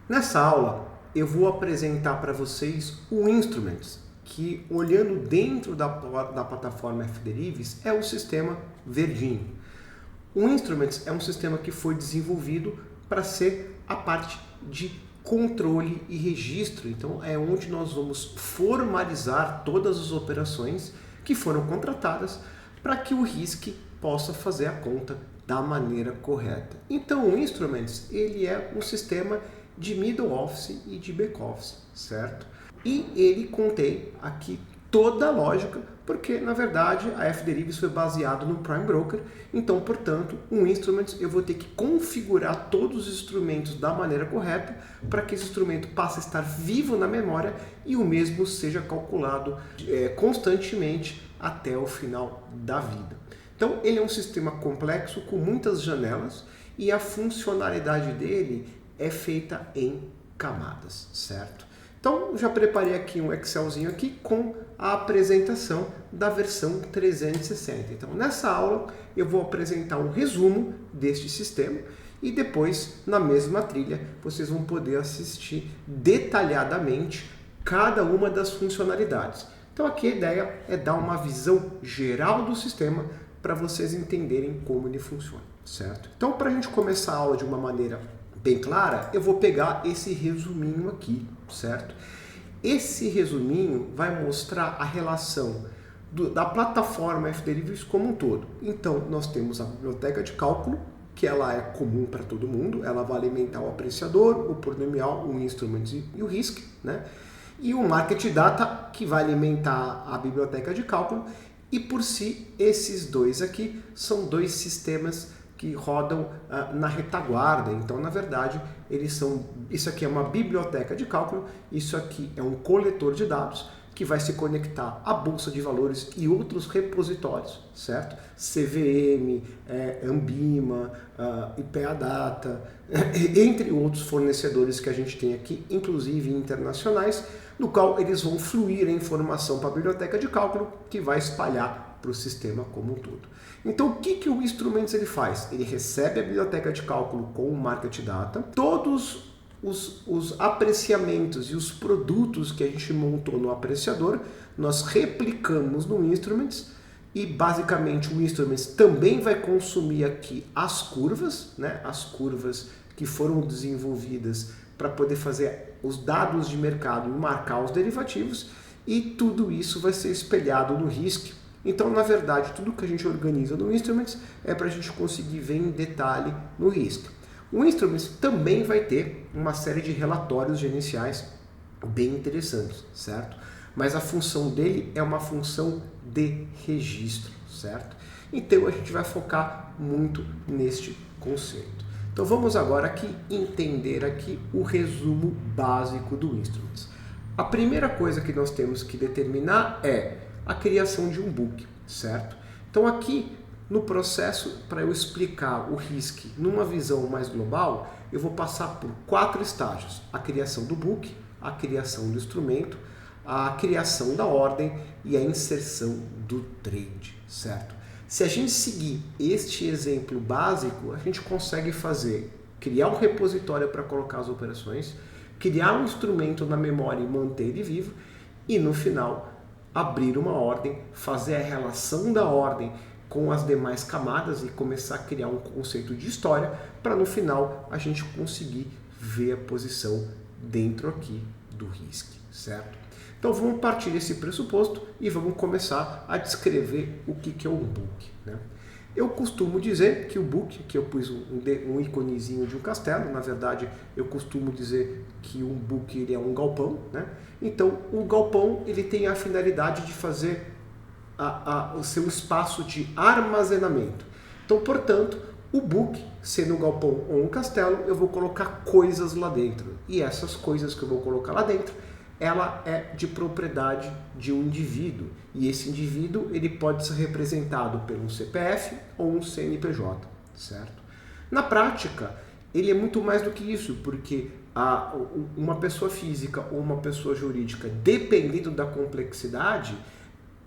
Nessa aula, eu vou apresentar para vocês o Instruments, que olhando dentro da plataforma FDerives é o sistema verdinho. O Instruments é um sistema que foi desenvolvido para ser a parte de controle e registro. Então é onde nós vamos formalizar todas as operações que foram contratadas para que o RISC possa fazer a conta da maneira correta. Então o Instruments ele é um sistema de middle office e de back office, certo? E ele contém aqui toda a lógica, porque na verdade a FDerives foi baseado no Prime Broker, então portanto um Instruments eu vou ter que configurar todos os instrumentos da maneira correta para que esse instrumento passe a estar vivo na memória e o mesmo seja calculado constantemente até o final da vida. Então ele é um sistema complexo com muitas janelas e a funcionalidade dele é feita em camadas, certo? Então já preparei aqui um Excelzinho aqui com a apresentação da versão 360. Então nessa aula eu vou apresentar um resumo deste sistema e depois na mesma trilha vocês vão poder assistir detalhadamente cada uma das funcionalidades. Então aqui a ideia é dar uma visão geral do sistema para vocês entenderem como ele funciona, certo? Então para a gente começar a aula de uma maneira bem clara, eu vou pegar esse resuminho aqui, certo? Esse resuminho vai mostrar a relação da plataforma FDerives como um todo. Então, nós temos a biblioteca de cálculo, que ela é comum para todo mundo, ela vai alimentar o apreciador, o polinomial, o instrument e o RISC, né? E o market data, que vai alimentar a biblioteca de cálculo, e por si, esses dois aqui são dois sistemas que rodam na retaguarda. Então, na verdade, isso aqui é uma biblioteca de cálculo, isso aqui é um coletor de dados que vai se conectar à Bolsa de Valores e outros repositórios, certo? CVM, Ambima, IPA-Data, entre outros fornecedores que a gente tem aqui, inclusive internacionais, no qual eles vão fluir a informação para a biblioteca de cálculo que vai espalhar para o sistema como um todo. Então, o que o Instruments ele faz? Ele recebe a biblioteca de cálculo com o Market Data, todos os apreciamentos e os produtos que a gente montou no apreciador, nós replicamos no Instruments e basicamente o Instruments também vai consumir aqui as curvas, né? As curvas que foram desenvolvidas para poder fazer os dados de mercado e marcar os derivativos, e tudo isso vai ser espelhado no RISC. Então, na verdade, tudo que a gente organiza no Instruments é para a gente conseguir ver em detalhe no RISC. O Instruments também vai ter uma série de relatórios gerenciais bem interessantes, certo? Mas a função dele é uma função de registro, certo? Então, a gente vai focar muito neste conceito. Então, vamos agora aqui entender aqui o resumo básico do Instruments. A primeira coisa que nós temos que determinar é a criação de um book, certo? Então aqui no processo, para eu explicar o RISC numa visão mais global, eu vou passar por 4 estágios: a criação do book, a criação do instrumento, a criação da ordem e a inserção do trade, certo? Se a gente seguir este exemplo básico, a gente consegue criar um repositório para colocar as operações, criar um instrumento na memória e manter ele vivo, e no final abrir uma ordem, fazer a relação da ordem com as demais camadas e começar a criar um conceito de história para no final a gente conseguir ver a posição dentro aqui do RISC, certo? Então vamos partir desse pressuposto e vamos começar a descrever o que é um book, né? Eu costumo dizer que o book, aqui eu pus um iconezinho de um castelo, na verdade eu costumo dizer que um book ele é um galpão, né? Então o galpão ele tem a finalidade de fazer o seu espaço de armazenamento. Então, portanto, o book, sendo um galpão ou um castelo, eu vou colocar coisas lá dentro. E essas coisas que eu vou colocar lá dentro, ela é de propriedade de um indivíduo. E esse indivíduo ele pode ser representado por um CPF ou um CNPJ, certo? Na prática, ele é muito mais do que isso, porque uma pessoa física ou uma pessoa jurídica, dependendo da complexidade,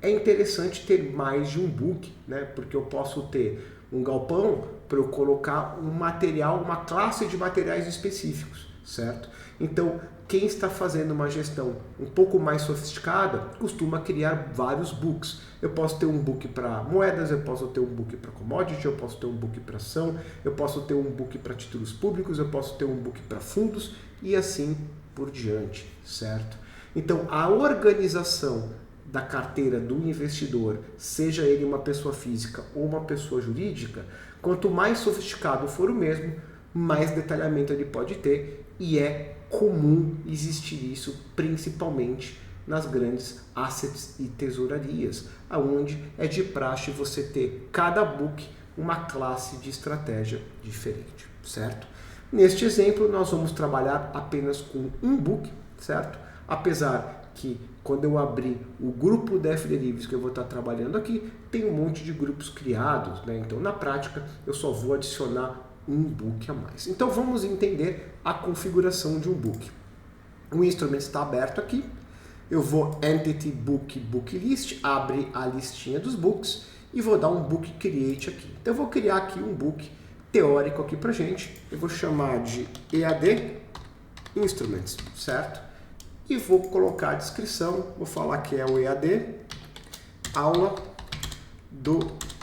é interessante ter mais de um book, né? Porque eu posso ter um galpão para eu colocar um material, uma classe de materiais específicos, certo? Então, quem está fazendo uma gestão um pouco mais sofisticada costuma criar vários books. Eu posso ter um book para moedas, eu posso ter um book para commodity, eu posso ter um book para ação, eu posso ter um book para títulos públicos, eu posso ter um book para fundos e assim por diante, certo? Então, a organização da carteira do investidor, seja ele uma pessoa física ou uma pessoa jurídica, quanto mais sofisticado for o mesmo, mais detalhamento ele pode ter, e é comum existir isso principalmente nas grandes assets e tesourarias, aonde é de praxe você ter cada book uma classe de estratégia diferente, certo? Neste exemplo, nós vamos trabalhar apenas com um book, certo? Apesar que quando eu abrir o grupo da FDDivs que eu vou estar trabalhando aqui, tem um monte de grupos criados, né? Então, na prática, eu só vou adicionar um book a mais. Então, vamos entender a configuração de um book. O instrumento está aberto aqui. Eu vou Entity Book Book List, abre a listinha dos books e vou dar um Book Create aqui. Então, eu vou criar aqui um book teórico aqui pra gente. Eu vou chamar de EAD Instruments, certo? E vou colocar a descrição, vou falar que é o EAD aula do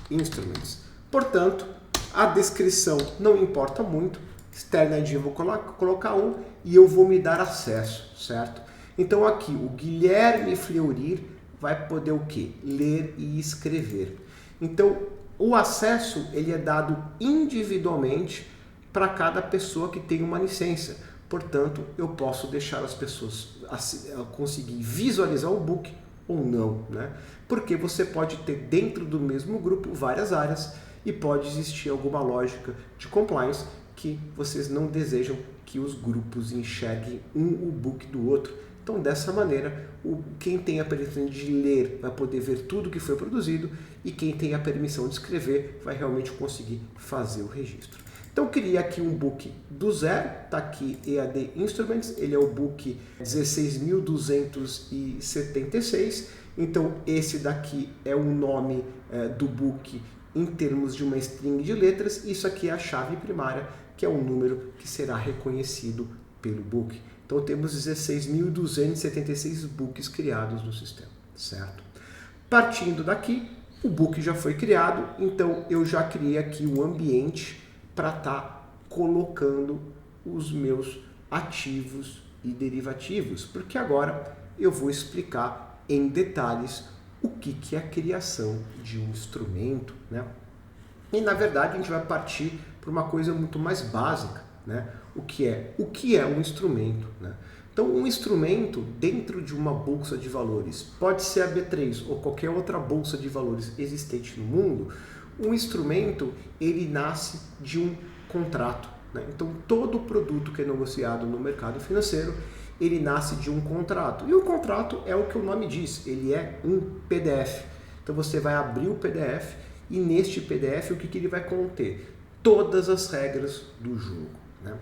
Instruments. Portanto, a descrição não importa muito, externa ID eu vou colocar um e eu vou me dar acesso, certo? Então aqui o Guilherme Fleurir vai poder o quê? Ler e escrever. Então o acesso ele é dado individualmente para cada pessoa que tem uma licença. Portanto, eu posso deixar as pessoas conseguir visualizar o book ou não, né? Porque você pode ter dentro do mesmo grupo várias áreas e pode existir alguma lógica de compliance que vocês não desejam que os grupos enxerguem o book do outro. Então, dessa maneira, quem tem a permissão de ler vai poder ver tudo que foi produzido e quem tem a permissão de escrever vai realmente conseguir fazer o registro. Então, eu criei aqui um book do zero, está aqui EAD Instruments, ele é o book 16.276, então esse daqui é o nome do book em termos de uma string de letras, isso aqui é a chave primária, que é o número que será reconhecido pelo book. Então temos 16.276 books criados no sistema, certo? Partindo daqui, o book já foi criado, então eu já criei aqui um ambiente para estar colocando os meus ativos e derivativos, porque agora eu vou explicar em detalhes o que é a criação de um instrumento, né? E na verdade a gente vai partir para uma coisa muito mais básica, né? O que é um instrumento, né? Então, um instrumento dentro de uma bolsa de valores, pode ser a B3 ou qualquer outra bolsa de valores existente no mundo, um instrumento ele nasce de um contrato, né? Então, todo produto que é negociado no mercado financeiro, ele nasce de um contrato. E o contrato é o que o nome diz, ele é um PDF. Então, você vai abrir o PDF e neste PDF o que ele vai conter? Todas as regras do jogo, né?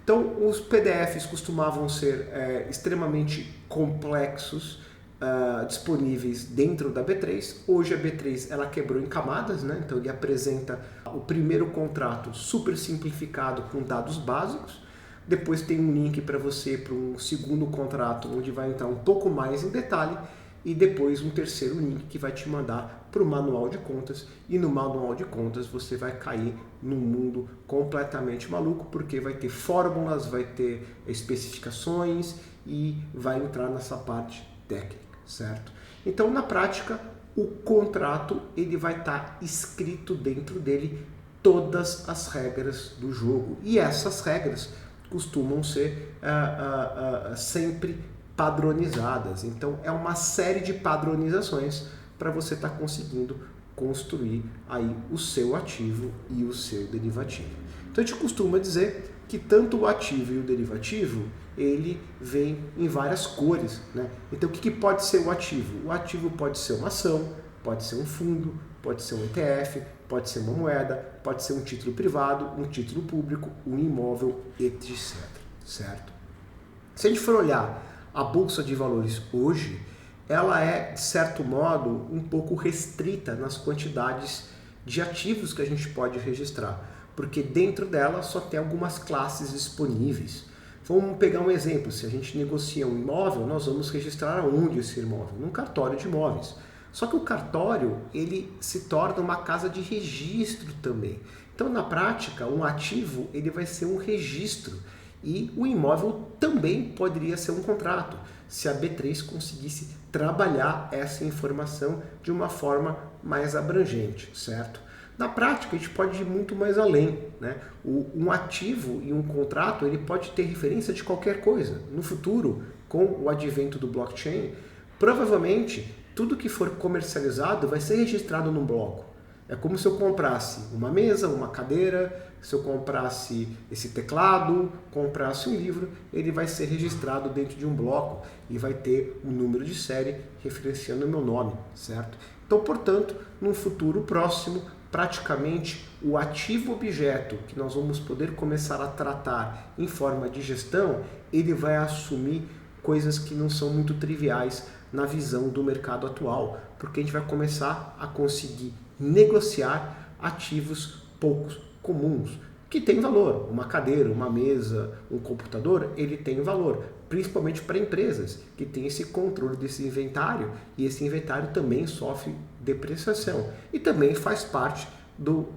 Então, os PDFs costumavam ser extremamente complexos, disponíveis dentro da B3. Hoje a B3 ela quebrou em camadas, né? Então ele apresenta o primeiro contrato super simplificado com dados básicos. Depois tem um link para você para um segundo contrato onde vai entrar um pouco mais em detalhe e depois um terceiro link que vai te mandar para o manual de contas, e no manual de contas você vai cair num mundo completamente maluco, porque vai ter fórmulas, vai ter especificações e vai entrar nessa parte técnica, certo? Então, na prática, o contrato ele vai estar escrito dentro dele todas as regras do jogo, e essas regras costumam ser sempre padronizadas. Então, é uma série de padronizações para você estar conseguindo construir aí o seu ativo e o seu derivativo. Então, a gente costuma dizer que tanto o ativo e o derivativo, ele vem em várias cores, né? Então, o que pode ser o ativo? O ativo pode ser uma ação, pode ser um fundo, pode ser um ETF, pode ser uma moeda, pode ser um título privado, um título público, um imóvel, etc. Certo? Se a gente for olhar a Bolsa de Valores hoje, ela é, de certo modo, um pouco restrita nas quantidades de ativos que a gente pode registrar, porque dentro dela só tem algumas classes disponíveis. Vamos pegar um exemplo, se a gente negocia um imóvel, nós vamos registrar aonde esse imóvel? Num cartório de imóveis. Só que o cartório, ele se torna uma casa de registro também. Então, na prática, um ativo, ele vai ser um registro e o imóvel também poderia ser um contrato, se a B3 conseguisse trabalhar essa informação de uma forma mais abrangente, certo? Na prática, a gente pode ir muito mais além, né? Um ativo e um contrato, ele pode ter referência de qualquer coisa. No futuro, com o advento do blockchain, provavelmente tudo que for comercializado vai ser registrado num bloco. É como se eu comprasse uma mesa, uma cadeira, se eu comprasse esse teclado, comprasse um livro, ele vai ser registrado dentro de um bloco e vai ter um número de série referenciando o meu nome, certo? Então, portanto, num futuro próximo, praticamente o ativo objeto que nós vamos poder começar a tratar em forma de gestão, ele vai assumir coisas que não são muito triviais na visão do mercado atual, porque a gente vai começar a conseguir negociar ativos poucos comuns, que tem valor. Uma cadeira, uma mesa, um computador, ele tem valor, principalmente para empresas que têm esse controle desse inventário, e esse inventário também sofre depreciação e também faz parte do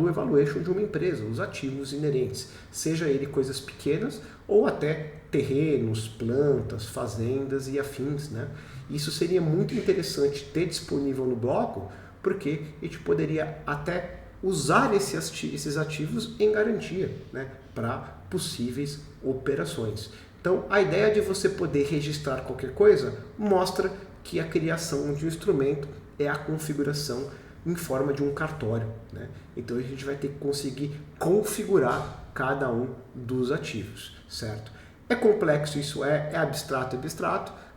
evaluation de uma empresa, os ativos inerentes, seja ele coisas pequenas ou até terrenos, plantas, fazendas e afins, né? Isso seria muito interessante ter disponível no bloco, porque a gente poderia até usar esses ativos em garantia, né, para possíveis operações. Então, a ideia de você poder registrar qualquer coisa mostra que a criação de um instrumento é a configuração em forma de um cartório, né? Então, a gente vai ter que conseguir configurar cada um dos ativos, certo? É complexo, isso é abstrato,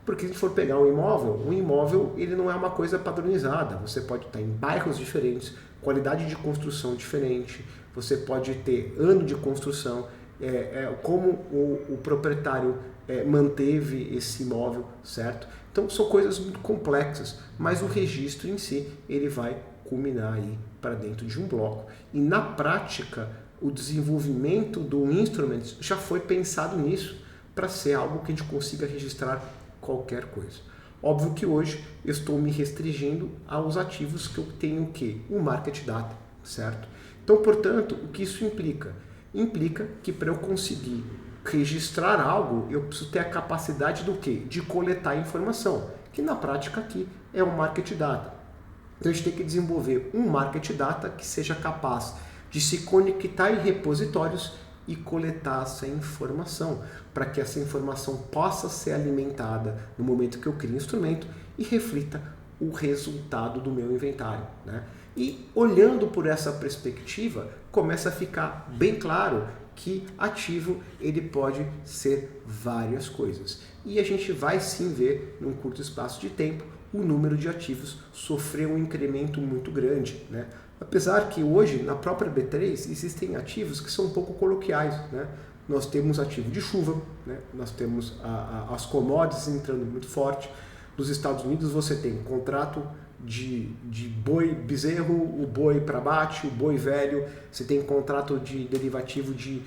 porque se a gente for pegar um imóvel ele não é uma coisa padronizada. Você pode estar em bairros diferentes, qualidade de construção diferente, você pode ter ano de construção, como o proprietário manteve esse imóvel, certo? Então são coisas muito complexas, mas o registro em si ele vai culminar aí para dentro de um bloco. E na prática, o desenvolvimento do Instruments já foi pensado nisso, para ser algo que a gente consiga registrar qualquer coisa. Óbvio que hoje eu estou me restringindo aos ativos que eu tenho o quê? O market data, certo? Então, portanto, o que isso implica? Implica que para eu conseguir registrar algo, eu preciso ter a capacidade do quê? De coletar informação, que na prática aqui é o market data. Então a gente tem que desenvolver um market data que seja capaz de se conectar em repositórios e coletar essa informação, para que essa informação possa ser alimentada no momento que eu crio o instrumento e reflita o resultado do meu inventário, né? E olhando por essa perspectiva, começa a ficar bem claro que ativo ele pode ser várias coisas. E a gente vai sim ver, num curto espaço de tempo, o número de ativos sofrer um incremento muito grande, né? Apesar que hoje, na própria B3, existem ativos que são um pouco coloquiais, né? Nós temos ativo de chuva, né? Nós temos as commodities entrando muito forte. Nos Estados Unidos você tem contrato de boi bezerro, o boi para abate, o boi velho, você tem contrato de derivativo de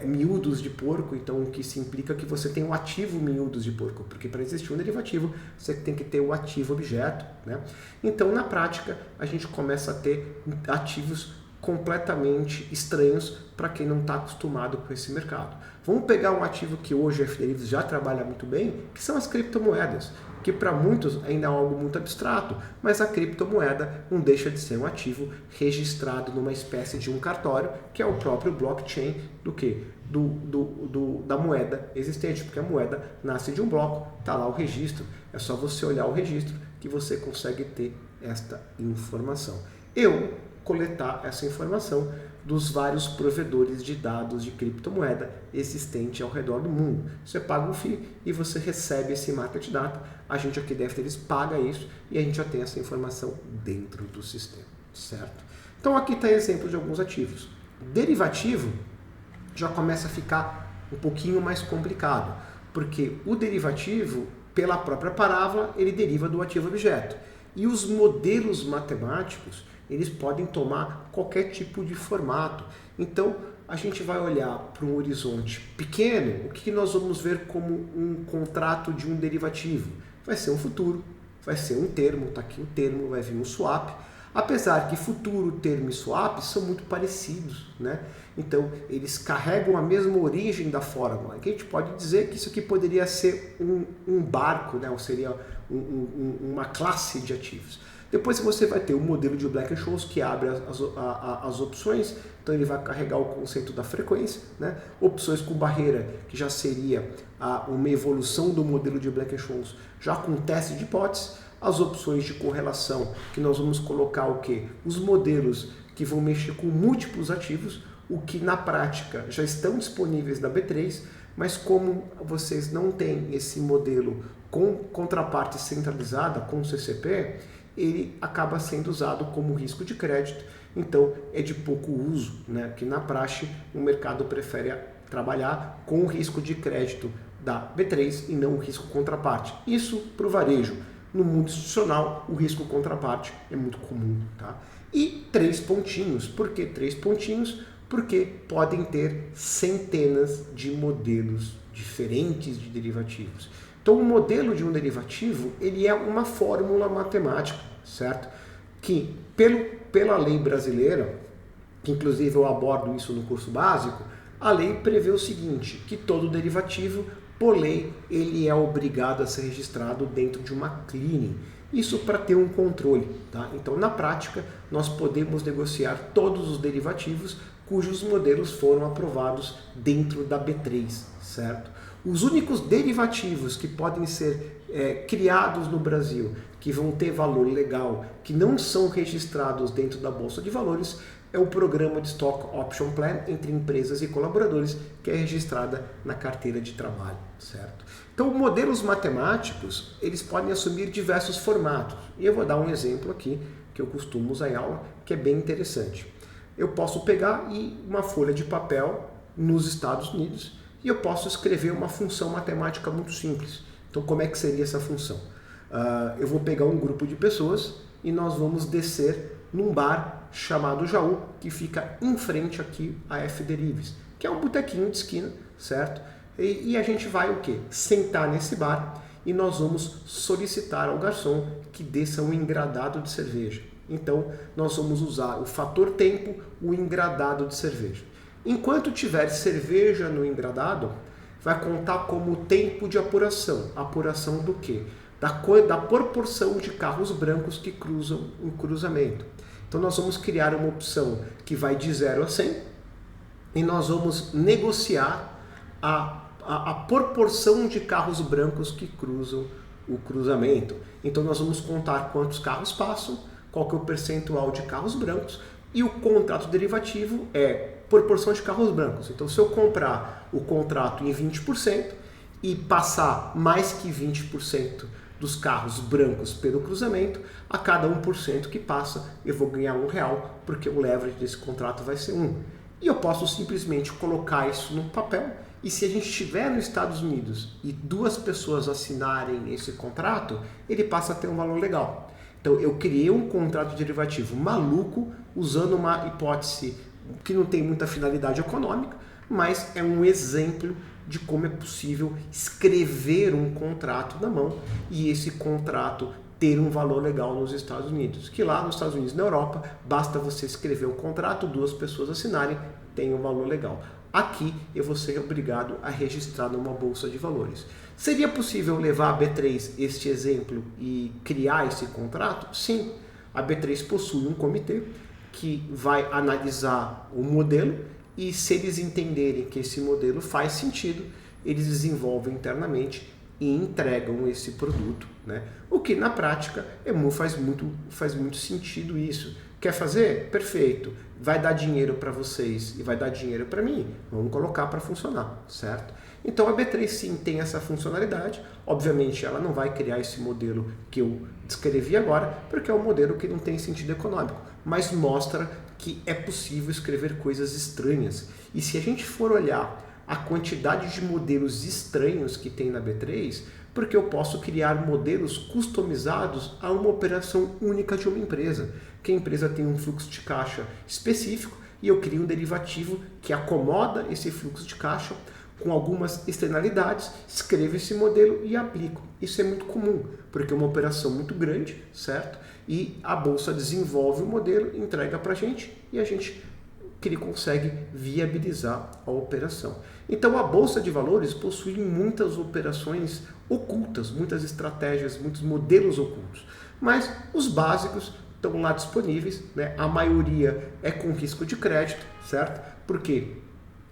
miúdos de porco, então o que se implica que você tem um ativo miúdos de porco, porque para existir um derivativo você tem que ter o ativo objeto, né? Então na prática a gente começa a ter ativos completamente estranhos para quem não está acostumado com esse mercado. Vamos pegar um ativo que hoje a FDRIVS já trabalha muito bem, que são as criptomoedas, que para muitos ainda é algo muito abstrato, mas a criptomoeda não deixa de ser um ativo registrado numa espécie de um cartório, que é o próprio blockchain do quê? Da moeda existente, porque a moeda nasce de um bloco, está lá o registro, é só você olhar o registro que você consegue ter esta informação. Eu coletar essa informação dos vários provedores de dados de criptomoeda existente ao redor do mundo. Você paga um FII e você recebe esse market data. A gente aqui da FDRIVS paga isso e a gente já tem essa informação dentro do sistema, certo? Então aqui está exemplo de alguns ativos. Derivativo já começa a ficar um pouquinho mais complicado, porque o derivativo, pela própria palavra, ele deriva do ativo objeto. E os modelos matemáticos, eles podem tomar qualquer tipo de formato. Então, a gente vai olhar para um horizonte pequeno, o que nós vamos ver como um contrato de um derivativo? Vai ser um futuro, vai ser um termo, está aqui o termo, vai vir um swap. Apesar que futuro, termo e swap são muito parecidos, né? Então, eles carregam a mesma origem da fórmula. Que a gente pode dizer que isso aqui poderia ser um barco, né? Ou seria uma classe de ativos. Depois você vai ter o modelo de Black-Scholes que abre as opções, então ele vai carregar o conceito da frequência, né? Opções com barreira, que já seria uma evolução do modelo de Black-Scholes, já com teste de hipótese. As opções de correlação, que nós vamos colocar o quê? Os modelos que vão mexer com múltiplos ativos, o que na prática já estão disponíveis na B3, mas como vocês não têm esse modelo com contraparte centralizada, com CCP, ele acaba sendo usado como risco de crédito, então é de pouco uso, né? Que na praxe o mercado prefere trabalhar com o risco de crédito da B3 e não o risco contraparte. Isso para o varejo. No mundo institucional, o risco contraparte é muito comum. Tá? E 3 pontinhos. Por que 3 pontinhos? Porque podem ter centenas de modelos diferentes de derivativos. Então, o modelo de um derivativo, ele é uma fórmula matemática, certo? Que, pela lei brasileira, que inclusive eu abordo isso no curso básico, a lei prevê o seguinte, que todo derivativo, por lei, ele é obrigado a ser registrado dentro de uma clearing. Isso para ter um controle. Tá? Então, na prática, nós podemos negociar todos os derivativos cujos modelos foram aprovados dentro da B3, certo? Os únicos derivativos que podem ser criados no Brasil, que vão ter valor legal, que não são registrados dentro da Bolsa de Valores, é o programa de Stock Option Plan entre empresas e colaboradores, que é registrada na carteira de trabalho, certo? Então, modelos matemáticos, eles podem assumir diversos formatos. E eu vou dar um exemplo aqui, que eu costumo usar em aula, que é bem interessante. Eu posso pegar uma folha de papel nos Estados Unidos e eu posso escrever uma função matemática muito simples. Então, como é que seria essa função? Eu vou pegar um grupo de pessoas e nós vamos descer num bar chamado Jaú, que fica em frente aqui à F-Derives, que é um botequinho de esquina, certo? E a gente vai o quê? Sentar nesse bar e nós vamos solicitar ao garçom que desça um engradado de cerveja. Então, nós vamos usar o fator tempo, o engradado de cerveja. Enquanto tiver cerveja no engradado, vai contar como tempo de apuração. Apuração do quê? Da proporção de carros brancos que cruzam o cruzamento. Então, nós vamos criar uma opção que vai de 0 a 100 e nós vamos negociar a proporção de carros brancos que cruzam o cruzamento. Então, nós vamos contar quantos carros passam, qual que é o percentual de carros brancos, e o contrato derivativo é proporção de carros brancos. Então, se eu comprar o contrato em 20% e passar mais que 20% dos carros brancos pelo cruzamento, a cada 1% que passa, eu vou ganhar R$1, porque o leverage desse contrato vai ser 1. E eu posso simplesmente colocar isso no papel, e se a gente estiver nos Estados Unidos e 2 pessoas assinarem esse contrato, ele passa a ter um valor legal. Então, eu criei um contrato derivativo maluco, usando uma hipótese que não tem muita finalidade econômica, mas é um exemplo de como é possível escrever um contrato na mão e esse contrato ter um valor legal nos Estados Unidos. Que lá nos Estados Unidos e na Europa, basta você escrever um contrato, 2 pessoas assinarem, tem um valor legal. Aqui eu vou ser obrigado a registrar numa bolsa de valores. Seria possível levar a B3 este exemplo e criar esse contrato? Sim. A B3 possui um comitê que vai analisar o modelo e se eles entenderem que esse modelo faz sentido, eles desenvolvem internamente e entregam esse produto, né? O que na prática faz muito sentido isso. Quer fazer? Perfeito. Vai dar dinheiro para vocês e vai dar dinheiro para mim. Vamos colocar para funcionar, certo? Então a B3 sim tem essa funcionalidade. Obviamente ela não vai criar esse modelo que eu descrevi agora, porque é um modelo que não tem sentido econômico, mas mostra que é possível escrever coisas estranhas. E se a gente for olhar a quantidade de modelos estranhos que tem na B3, Porque eu posso criar modelos customizados a uma operação única de uma empresa, que a empresa tem um fluxo de caixa específico e eu crio um derivativo que acomoda esse fluxo de caixa com algumas externalidades, escrevo esse modelo e aplico. Isso é muito comum, porque é uma operação muito grande, certo? E a bolsa desenvolve o modelo, entrega para a gente e a gente consegue viabilizar a operação. Então a bolsa de valores possui muitas operações ocultas, muitas estratégias, muitos modelos ocultos, mas os básicos estão lá disponíveis, né? A maioria é com risco de crédito, certo? Por quê?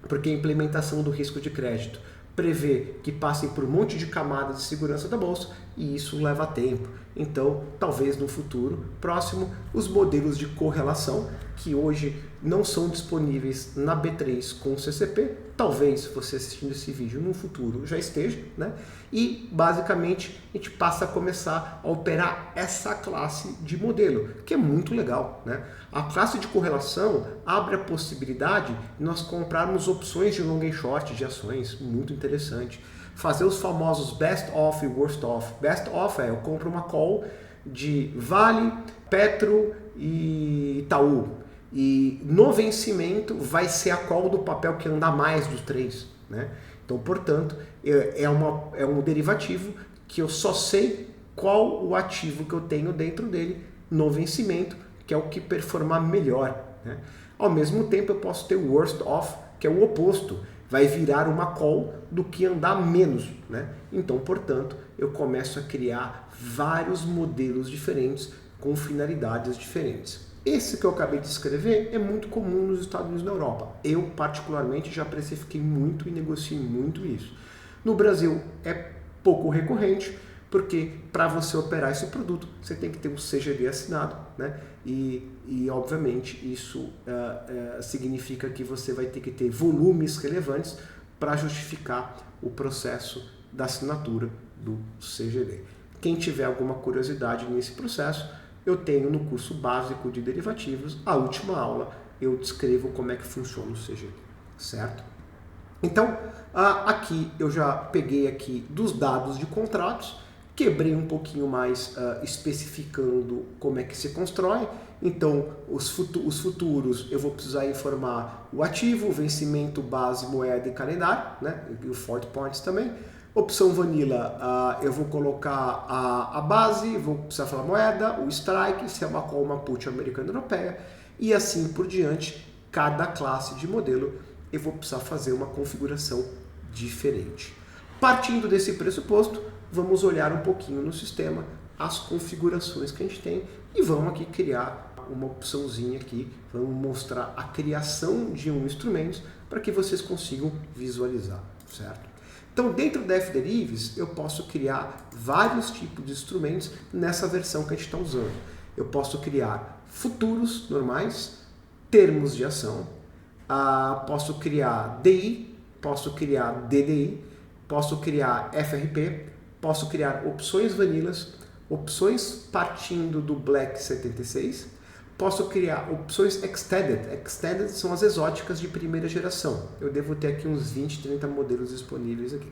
Porque a implementação do risco de crédito prevê que passem por um monte de camadas de segurança da bolsa e isso leva tempo. Então, talvez no futuro próximo, os modelos de correlação, que hoje não são disponíveis na B3 com CCP, talvez você assistindo esse vídeo no futuro já esteja, né? E basicamente a gente passa a começar a operar essa classe de modelo, que é muito legal, né? A classe de correlação abre a possibilidade de nós comprarmos opções de long e short de ações, muito interessante. Fazer os famosos best of e worst of. Best of é eu compro uma call de Vale, Petro e Itaú. E no vencimento vai ser a call do papel que anda mais dos três, né? Então, portanto, é um derivativo que eu só sei qual o ativo que eu tenho dentro dele no vencimento, que é o que performar melhor, né? Ao mesmo tempo, eu posso ter o worst of, que é o oposto. Vai virar uma call do que andar menos, né? Então, portanto, eu começo a criar vários modelos diferentes com finalidades diferentes. Esse que eu acabei de escrever é muito comum nos Estados Unidos e na Europa. Eu, particularmente, já precifiquei muito e negociei muito isso. No Brasil é pouco recorrente, porque para você operar esse produto, você tem que ter um CGD assinado, né? E obviamente, isso significa que você vai ter que ter volumes relevantes para justificar o processo da assinatura do CGD. Quem tiver alguma curiosidade nesse processo, eu tenho no curso básico de derivativos, a última aula, eu descrevo como é que funciona o CGD, certo? Então, aqui eu já peguei aqui dos dados de contratos, quebrei um pouquinho mais especificando como é que se constrói. Então, os futuros eu vou precisar informar o ativo, o vencimento, base, moeda e calendário, né? E o Forward Points também. Opção Vanilla, eu vou colocar a base, vou precisar falar moeda, o strike, se é uma call, uma put americana e europeia, e assim por diante, cada classe de modelo eu vou precisar fazer uma configuração diferente. Partindo desse pressuposto, vamos olhar um pouquinho no sistema as configurações que a gente tem e vamos aqui criar uma opçãozinha aqui, vamos mostrar a criação de um instrumento para que vocês consigam visualizar, certo? Então, dentro da F-Derivs, eu posso criar vários tipos de instrumentos nessa versão que a gente está usando. Eu posso criar futuros normais, termos de ação, posso criar DI, posso criar DDI, posso criar FRP, posso criar opções vanilas, opções partindo do Black 76, posso criar opções Extended. Extended são as exóticas de primeira geração. Eu devo ter aqui uns 20, 30 modelos disponíveis aqui.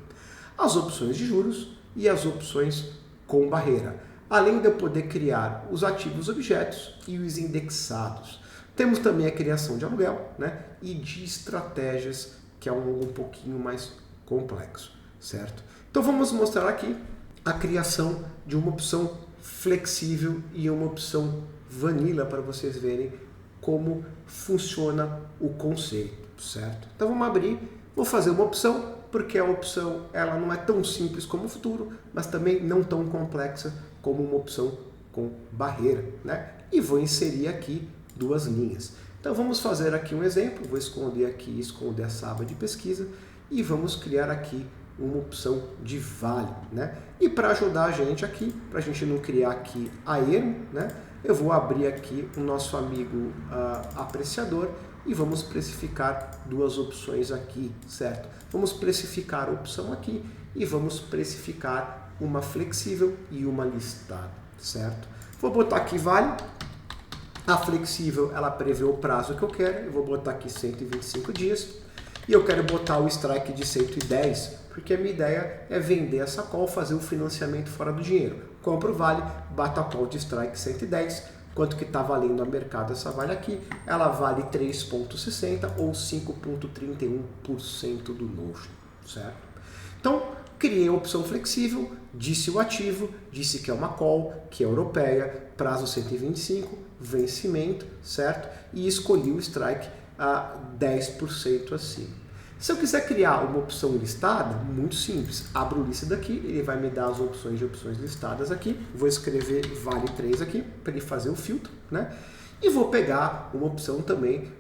As opções de juros e as opções com barreira. Além de eu poder criar os ativos objetos e os indexados. Temos também a criação de aluguel, né? E de estratégias, que é um pouquinho mais complexo, certo? Então vamos mostrar aqui a criação de uma opção flexível e uma opção vanilla para vocês verem como funciona o conceito, certo? Então vamos abrir, vou fazer uma opção, porque a opção ela não é tão simples como o futuro, mas também não tão complexa como uma opção com barreira, né? E vou inserir aqui duas linhas. Então vamos fazer aqui um exemplo, vou esconder aqui, esconder essa aba de pesquisa e vamos criar aqui uma opção de vale, né? E para ajudar a gente aqui, para a gente não criar aqui a erro, né? Eu vou abrir aqui o nosso amigo apreciador e vamos precificar duas opções aqui, certo? Vamos precificar a opção aqui e vamos precificar uma flexível e uma listada, certo? Vou botar aqui vale. A flexível, ela prevê o prazo que eu quero. Eu vou botar aqui 125 dias. e eu quero botar o strike de 110, porque a minha ideia é vender essa call, fazer o financiamento fora do dinheiro. Compro o vale, bato a call de strike 110, quanto que está valendo a mercado essa vale aqui? Ela vale 3,60 ou 5,31% do Notion, certo? Então, criei a opção flexível, disse o ativo, disse que é uma call, que é europeia, prazo 125, vencimento, certo? E escolhi o strike a 10% acima. Se eu quiser criar uma opção listada, muito simples, abro o lista daqui, ele vai me dar as opções de opções listadas aqui, vou escrever vale 3 aqui, para ele fazer o filtro, né? E vou pegar uma opção também,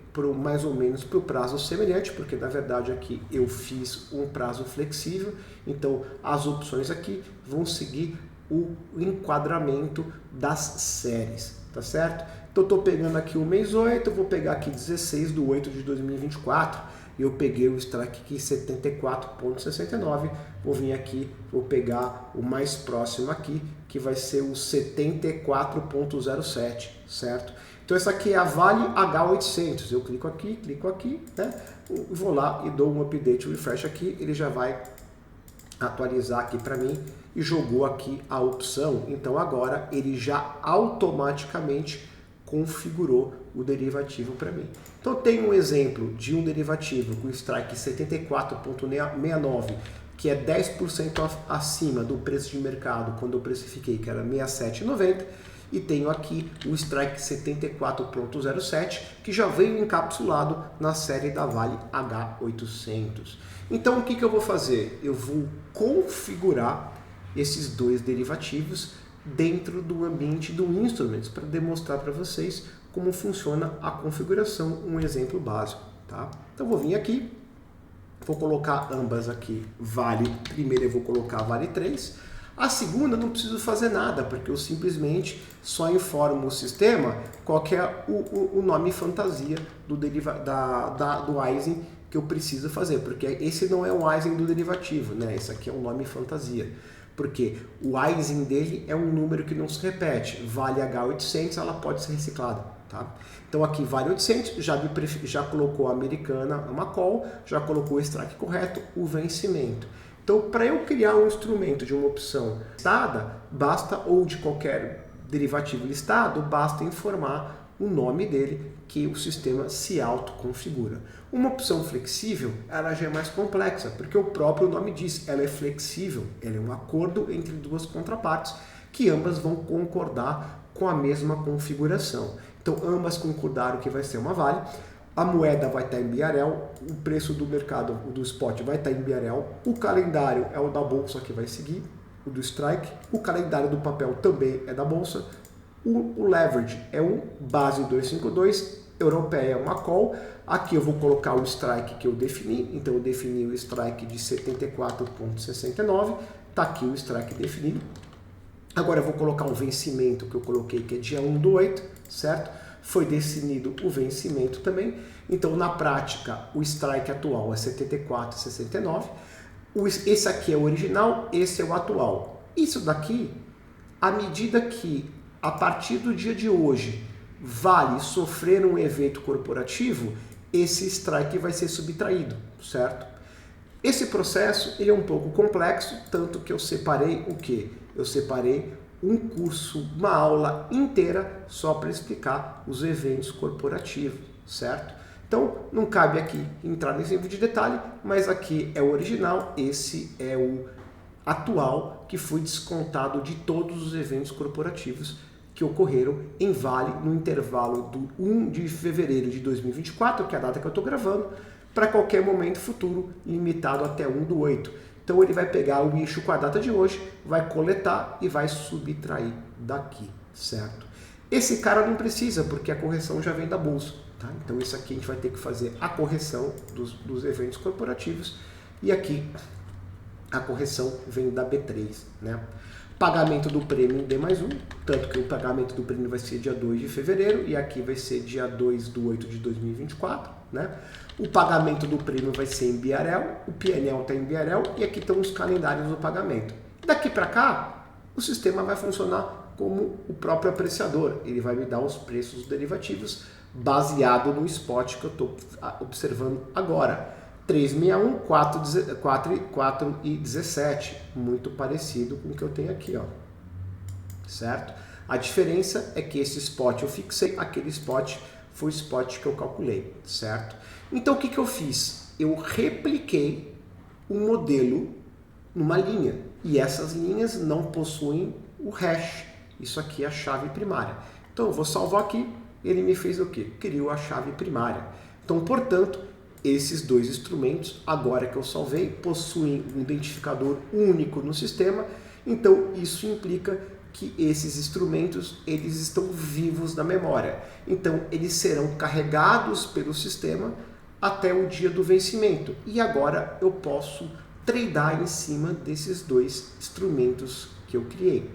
mais ou menos para o prazo semelhante, porque na verdade aqui eu fiz um prazo flexível, então as opções aqui vão seguir o enquadramento das séries, tá certo? Então eu estou pegando aqui o mês 8, eu vou pegar aqui 16 de 8 de 2024, eu peguei o strike aqui 74,69, vou vir aqui, vou pegar o mais próximo aqui, que vai ser o 74,07, certo? Então essa aqui é a Vale H800, eu clico aqui, né? Vou lá e dou um update, um refresh aqui, ele já vai atualizar aqui para mim e jogou aqui a opção, então agora ele já automaticamente configurou o derivativo para mim. Então tem um exemplo de um derivativo com strike 74,69, que é 10% acima do preço de mercado quando eu precifiquei, que era 67,90, e tenho aqui o strike 74,07, que já veio encapsulado na série da Vale H800. Então o que eu vou fazer? Eu vou configurar esses dois derivativos dentro do ambiente do Instruments para demonstrar para vocês como funciona a configuração, um exemplo básico, tá? Então vou vir aqui, vou colocar ambas aqui, primeiro eu vou colocar vale 3, a segunda não preciso fazer nada, porque eu simplesmente só informo o sistema qual que é o nome fantasia do Eisen que eu preciso fazer, porque esse não é o Eisen do derivativo, né? Esse aqui é um nome fantasia. Porque o Eisen dele é um número que não se repete. Vale H800, ela pode ser reciclada. Tá? Então aqui vale 800, já colocou a americana, uma call, já colocou o strike correto, o vencimento. Então para eu criar um instrumento de uma opção listada, basta, ou de qualquer derivativo listado, basta informar o nome dele, que o sistema se autoconfigura. Uma opção flexível, ela já é mais complexa, porque o próprio nome diz, ela é flexível, ela é um acordo entre duas contrapartes, que ambas vão concordar com a mesma configuração. Então ambas concordaram que vai ser uma vale, a moeda vai estar em BRL, o preço do mercado, o do spot, vai estar em BRL, o calendário é o da bolsa que vai seguir, o do strike, o calendário do papel também é da bolsa, o leverage é um base 252, europeia é uma call, aqui eu vou colocar o strike que eu defini, então eu defini o strike de 74,69, está aqui o strike definido. Agora eu vou colocar um vencimento que eu coloquei, que é dia 1/8, certo? Foi definido o vencimento também, então na prática o strike atual é 74,69, esse aqui é o original, esse é o atual. Isso daqui, à medida que a partir do dia de hoje vale sofrer um evento corporativo, esse strike vai ser subtraído, certo? Esse processo ele é um pouco complexo, tanto que eu separei o quê? Eu separei um curso, uma aula inteira só para explicar os eventos corporativos, certo? Então não cabe aqui entrar nesse nível de detalhe, mas aqui é o original, esse é o atual que foi descontado de todos os eventos corporativos que ocorreram em Vale no intervalo do 1 de fevereiro de 2024, que é a data que eu estou gravando, para qualquer momento futuro, limitado até 1/8. Então ele vai pegar o issue com a data de hoje, vai coletar e vai subtrair daqui, certo? Esse cara não precisa, porque a correção já vem da bolsa, tá? Então isso aqui a gente vai ter que fazer a correção dos eventos corporativos e aqui a correção vem da B3, né? Pagamento do prêmio em D+1, tanto que o pagamento do prêmio vai ser dia 2 de fevereiro e aqui vai ser dia 2/8 de 2024, né? O pagamento do prêmio vai ser em BRL, o PNL está em BRL e aqui estão os calendários do pagamento. Daqui para cá, o sistema vai funcionar como o próprio apreciador, ele vai me dar os preços dos derivativos baseado no spot que eu estou observando agora. 361, 4 e 17, muito parecido com o que eu tenho aqui, ó. Certo? A diferença é que esse spot eu fixei, aquele spot foi o spot que eu calculei, certo? Então o que eu fiz? Eu repliquei o modelo numa linha, e essas linhas não possuem o hash. Isso aqui é a chave primária. Então eu vou salvar aqui, ele me fez o quê? Criou a chave primária. Então, portanto, esses dois instrumentos, agora que eu salvei, possuem um identificador único no sistema. Então isso implica que esses instrumentos eles estão vivos na memória. Então eles serão carregados pelo sistema até o dia do vencimento. E agora eu posso tradear em cima desses dois instrumentos que eu criei.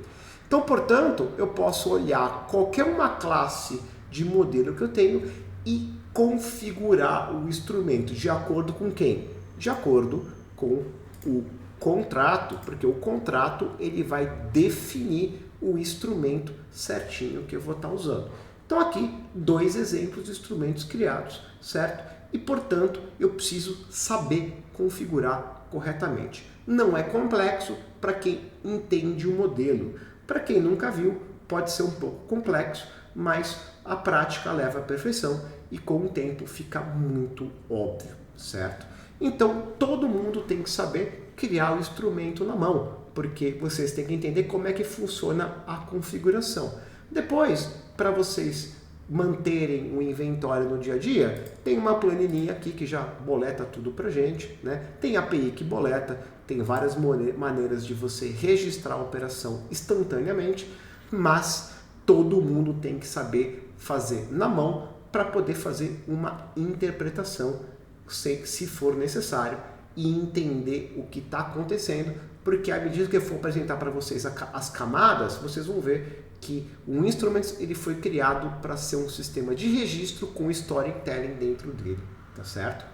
Então, portanto, eu posso olhar qualquer uma classe de modelo que eu tenho e configurar o instrumento de acordo com quem? De acordo com o contrato, porque o contrato ele vai definir o instrumento certinho que eu vou estar usando. Então aqui, dois exemplos de instrumentos criados, certo? E, portanto, eu preciso saber configurar corretamente. Não é complexo para quem entende o modelo. Para quem nunca viu, pode ser um pouco complexo, mas a prática leva à perfeição e com o tempo fica muito óbvio, certo? Então, todo mundo tem que saber criar o instrumento na mão, porque vocês têm que entender como é que funciona a configuração. Depois, para vocês manterem o inventório no dia a dia, tem uma planilhinha aqui que já boleta tudo pra gente, né? Tem API que boleta, tem várias maneiras de você registrar a operação instantaneamente, mas todo mundo tem que saber fazer na mão para poder fazer uma interpretação, se for necessário, e entender o que está acontecendo, porque à medida que eu for apresentar para vocês as camadas, vocês vão ver que o Instruments ele foi criado para ser um sistema de registro com storytelling dentro dele, tá certo?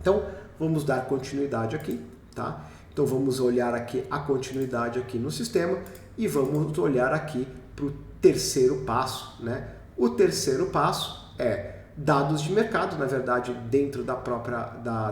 Então, vamos dar continuidade aqui, tá? Então, vamos olhar aqui a continuidade aqui no sistema e vamos olhar aqui para o terceiro passo, né? O terceiro passo é dados de mercado, na verdade, dentro da própria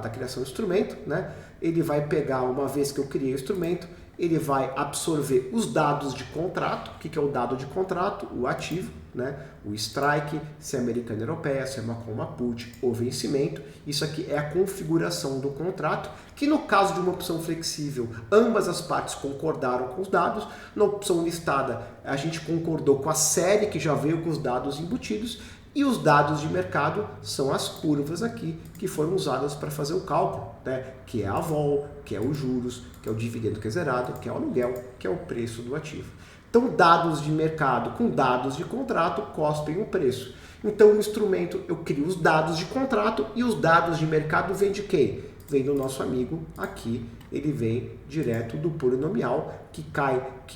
da criação do instrumento, né? Ele vai pegar, uma vez que eu criei o instrumento, ele vai absorver os dados de contrato. O que é o dado de contrato? O ativo, né? O strike, se é americana europeia, se é uma call, uma put, o vencimento. Isso aqui é a configuração do contrato, que no caso de uma opção flexível, ambas as partes concordaram com os dados. Na opção listada, a gente concordou com a série que já veio com os dados embutidos. E os dados de mercado são as curvas aqui que foram usadas para fazer o cálculo, né? Que é a vol, que é os juros, que é o dividendo que é zerado, que é o aluguel, que é o preço do ativo. Então, dados de mercado com dados de contrato cospem o preço. Então, o instrumento, eu crio os dados de contrato e os dados de mercado vêm de quem? Vem do nosso amigo aqui, ele vem direto do polinomial, que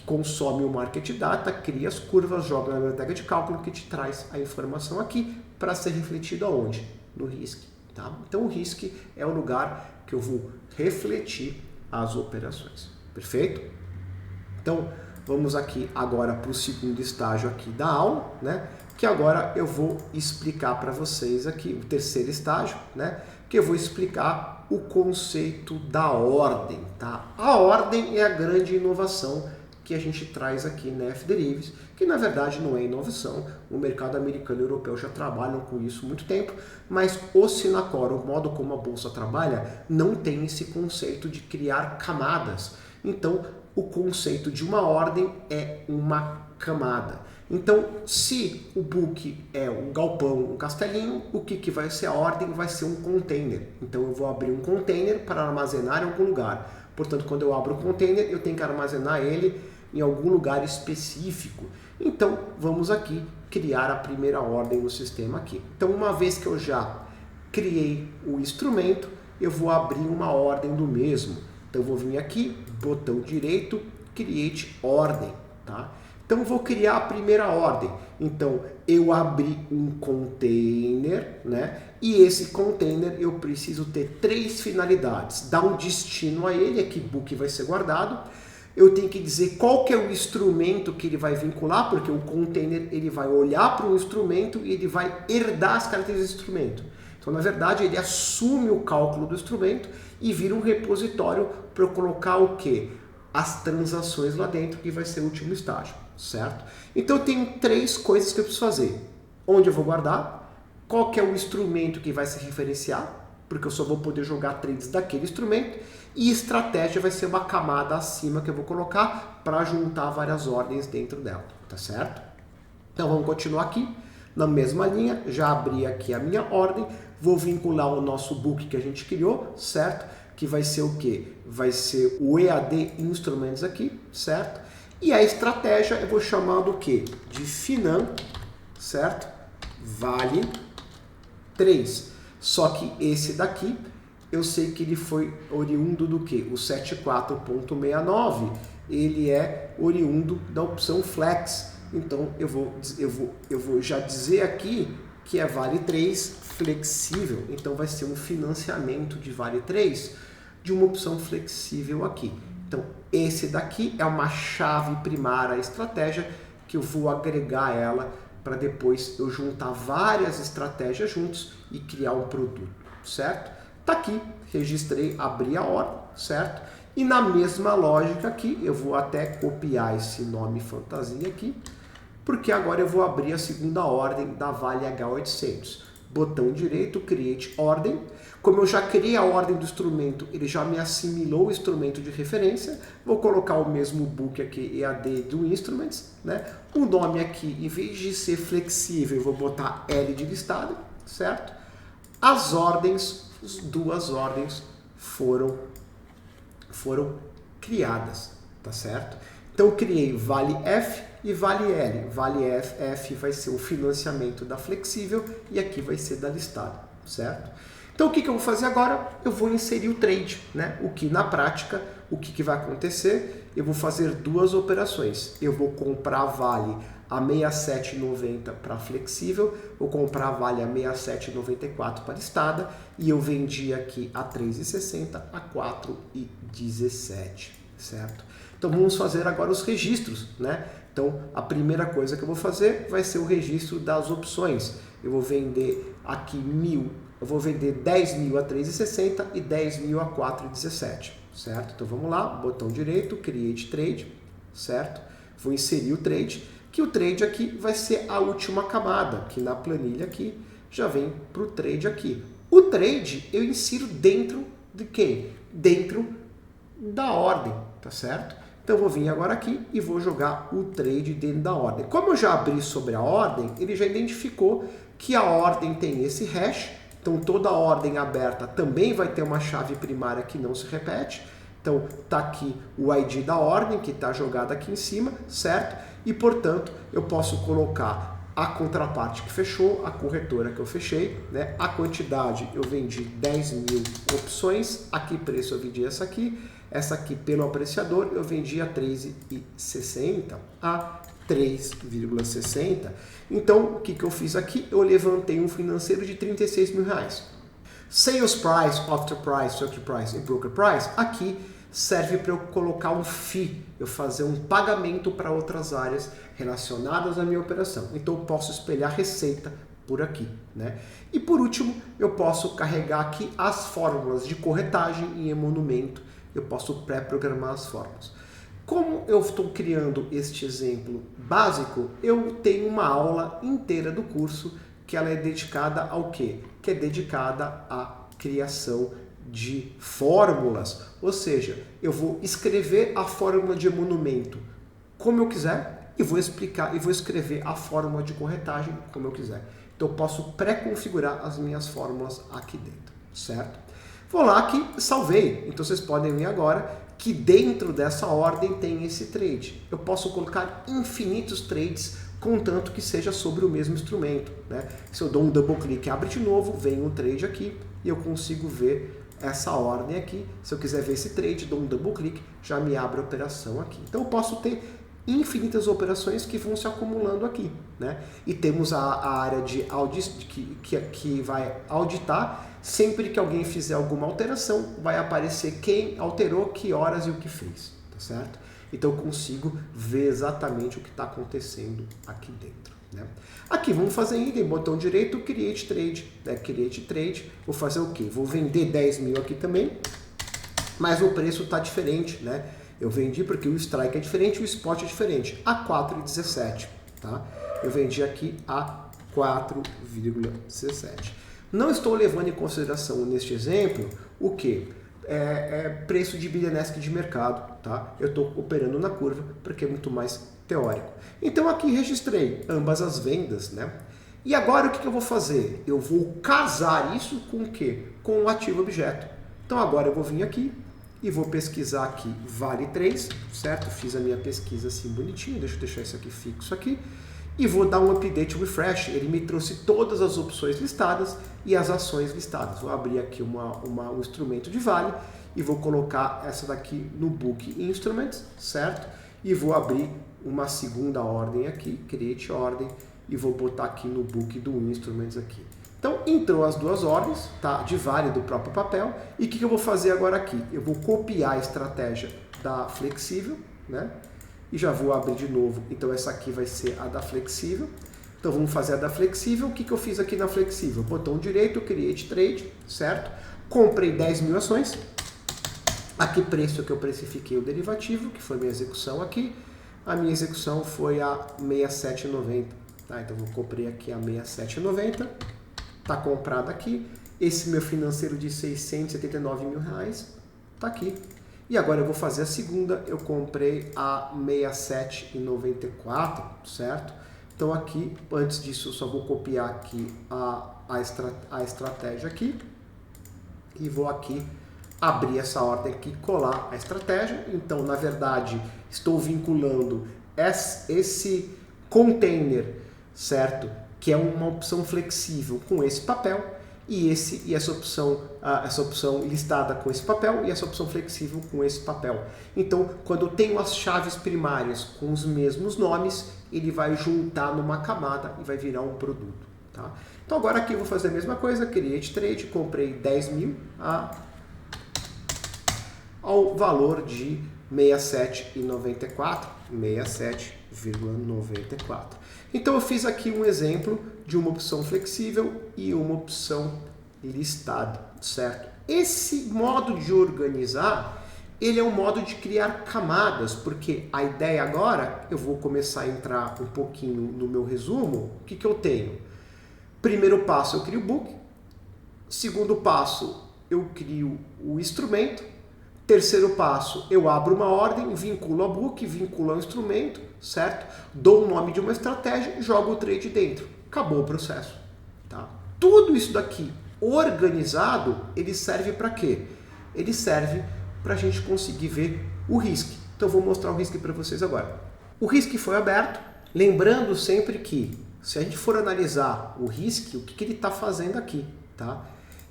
consome o market data, cria as curvas, joga na biblioteca de cálculo, que te traz a informação aqui para ser refletido aonde? No RISC. Tá? Então o RISC é o lugar que eu vou refletir as operações. Perfeito? Então vamos aqui agora para o segundo estágio aqui da aula, né? Que agora eu vou explicar para vocês aqui o terceiro estágio, né? Que eu vou explicar o conceito da ordem, tá? A ordem é a grande inovação que a gente traz aqui na F-Derivatives, que na verdade não é inovação, o mercado americano e europeu já trabalham com isso há muito tempo, mas o Sinacor, o modo como a bolsa trabalha, não tem esse conceito de criar camadas. Então, o conceito de uma ordem é uma camada. Então, se o book é um galpão, um castelinho, o que vai ser a ordem? Vai ser um container. Então, eu vou abrir um container para armazenar em algum lugar. Portanto, quando eu abro o container, eu tenho que armazenar ele em algum lugar específico. Então, vamos aqui criar a primeira ordem no sistema aqui. Então, uma vez que eu já criei o instrumento, eu vou abrir uma ordem do mesmo. Então, eu vou vir aqui, botão direito, Create Ordem, tá? Então, vou criar a primeira ordem. Então, eu abri um container, né? E esse container eu preciso ter três finalidades. Dar um destino a ele, que book vai ser guardado. Eu tenho que dizer qual que é o instrumento que ele vai vincular, porque o container ele vai olhar para o instrumento e ele vai herdar as características do instrumento. Então, Então, na verdade, ele assume o cálculo do instrumento e vira um repositório para eu colocar o quê? As transações lá dentro, que vai ser o último estágio, certo? Então, eu tenho 3 coisas que eu preciso fazer. Onde eu vou guardar, qual que é o instrumento que vai se referenciar, porque eu só vou poder jogar trades daquele instrumento, e estratégia vai ser uma camada acima que eu vou colocar para juntar várias ordens dentro dela, tá certo? Então vamos continuar aqui, na mesma linha, já abri aqui a minha ordem, vou vincular o nosso book que a gente criou, certo? Que vai ser o quê? Vai ser o EAD Instruments aqui, certo? E a estratégia eu vou chamar do quê? De Finan, certo? Vale 3. Só que esse daqui, eu sei que ele foi oriundo do quê? O 74.69, ele é oriundo da opção Flex. Então, eu vou já dizer aqui que é vale 3 flexível. Então, vai ser um financiamento de vale 3 de uma opção flexível aqui. Então, esse daqui é uma chave primária estratégia que eu vou agregar ela para depois eu juntar várias estratégias juntos e criar um produto, certo? Tá aqui, registrei, abri a ordem, certo? E na mesma lógica aqui, eu vou até copiar esse nome fantasia aqui, porque agora eu vou abrir a segunda ordem da Vale H800. Botão direito, Create Ordem. Como eu já criei a ordem do instrumento, ele já me assimilou o instrumento de referência. Vou colocar o mesmo book aqui, EAD do Instruments, né? O nome aqui, em vez de ser flexível, eu vou botar L de listado, certo? As ordens, as 2 ordens foram criadas, tá certo? Então eu criei Vale F e Vale L. Vale F vai ser o financiamento da flexível e aqui vai ser da listada, certo? Então o que eu vou fazer agora? Eu vou inserir o trade, né? O que na prática, o que vai acontecer? Eu vou fazer 2 operações. Eu vou comprar Vale a 67,90 para flexível, vou comprar Vale a 67,94 para listada e eu vendi aqui a 3,60 a 4,17, certo? Então vamos fazer agora os registros, né? Então a primeira coisa que eu vou fazer vai ser o registro das opções. Eu vou vender aqui 1.000, eu vou vender 10.000 a 3,60 e 10.000 a 4,17, certo? Então vamos lá, botão direito, Create Trade, certo? Vou inserir o trade, que o trade aqui vai ser a última camada, que na planilha aqui já vem para o trade aqui. O trade eu insiro dentro de quem? Dentro da ordem, tá certo? Então eu vou vir agora aqui e vou jogar o trade dentro da ordem. Como eu já abri sobre a ordem, ele já identificou que a ordem tem esse hash, então toda ordem aberta também vai ter uma chave primária que não se repete. Então está aqui o ID da ordem, que está jogada aqui em cima, certo? E portanto eu posso colocar a contraparte que fechou, a corretora que eu fechei, né? A quantidade eu vendi 10.000 opções, aqui preço eu vendi essa aqui pelo apreciador eu vendi a 3,60 a 3,60. Então o que eu fiz aqui? Eu levantei um financeiro de 36 mil reais. Sales price, after price, structure price e broker price, aqui serve para eu colocar um fee, eu fazer um pagamento para outras áreas relacionadas à minha operação. Então eu posso espelhar receita por aqui, né? E por último, eu posso carregar aqui as fórmulas de corretagem e emolumento, eu posso pré-programar as fórmulas. Como eu estou criando este exemplo básico, eu tenho uma aula inteira do curso que ela é dedicada ao quê? Que é dedicada à criação de fórmulas, ou seja, eu vou escrever a fórmula de emolumento como eu quiser e vou explicar e vou escrever a fórmula de corretagem como eu quiser. Então eu posso pré-configurar as minhas fórmulas aqui dentro, certo? Vou lá aqui, salvei. Então vocês podem ver agora que dentro dessa ordem tem esse trade. Eu posso colocar infinitos trades, contanto que seja sobre o mesmo instrumento, né? Se eu dou um double click, abre de novo, vem um trade aqui e eu consigo ver essa ordem aqui. Se eu quiser ver esse trade, dou um double click, já me abre a operação aqui. Então eu posso ter infinitas operações que vão se acumulando aqui, né? E temos a área de audit que vai auditar. Sempre que alguém fizer alguma alteração, vai aparecer quem alterou, que horas e o que fez, tá certo? Então eu consigo ver exatamente o que está acontecendo aqui dentro. né? Aqui vamos fazer idem, botão direito, Create Trade, né? Create Trade, vou fazer o quê? Vou vender 10 mil aqui também, mas o preço está diferente, né? Eu vendi porque o strike é diferente, o spot é diferente, a 4,17, tá? Eu vendi aqui a 4,17. Não estou levando em consideração neste exemplo o que? Preço de bid and ask de mercado, tá? Eu estou operando na curva porque é muito mais teórico. Então aqui registrei ambas as vendas, né? E agora o que eu vou fazer? Eu vou casar isso com o quê? Com o ativo objeto. Então agora eu vou vir aqui e vou pesquisar aqui vale 3, certo? Fiz a minha pesquisa assim bonitinho, deixa eu deixar isso aqui fixo aqui. E vou dar um update refresh, ele me trouxe todas as opções listadas e as ações listadas. Vou abrir aqui um instrumento de vale e vou colocar essa daqui no Book Instruments, certo? E vou abrir uma segunda ordem aqui, Create Ordem, e vou botar aqui no Book do Instruments aqui. Então entrou as duas ordens, tá? De vale do próprio papel. E o que eu vou fazer agora aqui? Eu vou copiar a estratégia da flexível, né? E já vou abrir de novo, então essa aqui vai ser a da flexível. Então vamos fazer a da flexível. O que eu fiz aqui na flexível? Botão direito, Create Trade, certo? Comprei 10 mil ações. Aqui preço que eu precifiquei o derivativo, que foi minha execução aqui. A minha execução foi a 67,90. Tá? Então eu comprei aqui a 67,90. Está comprado aqui. Esse meu financeiro de 679 mil reais está aqui. E agora eu vou fazer a segunda, eu comprei a 67,94, certo? Então aqui, antes disso, eu só vou copiar aqui a estratégia aqui. E vou aqui abrir essa ordem aqui, colar a estratégia. Então, na verdade, estou vinculando esse container, certo? Que é uma opção flexível com esse papel. E essa opção listada com esse papel e essa opção flexível com esse papel. Então, quando eu tenho as chaves primárias com os mesmos nomes, ele vai juntar numa camada e vai virar um produto. Tá? Então, agora aqui eu vou fazer a mesma coisa, Create Trade, comprei 10 mil ao valor de 67,94, 67,94. Então eu fiz aqui um exemplo de uma opção flexível e uma opção listada, certo? Esse modo de organizar, ele é um modo de criar camadas, porque a ideia agora, eu vou começar a entrar um pouquinho no meu resumo, o que eu tenho? Primeiro passo, eu crio o book. Segundo passo, eu crio o instrumento. Terceiro passo, eu abro uma ordem, vinculo ao book, vinculo ao instrumento, certo? Dou o nome de uma estratégia e jogo o trade dentro. Acabou o processo. Tá? Tudo isso daqui organizado, ele serve para quê? Ele serve para a gente conseguir ver o RISC. Então eu vou mostrar o RISC para vocês agora. O RISC foi aberto, lembrando sempre que, se a gente for analisar o RISC, o que ele está fazendo aqui, tá?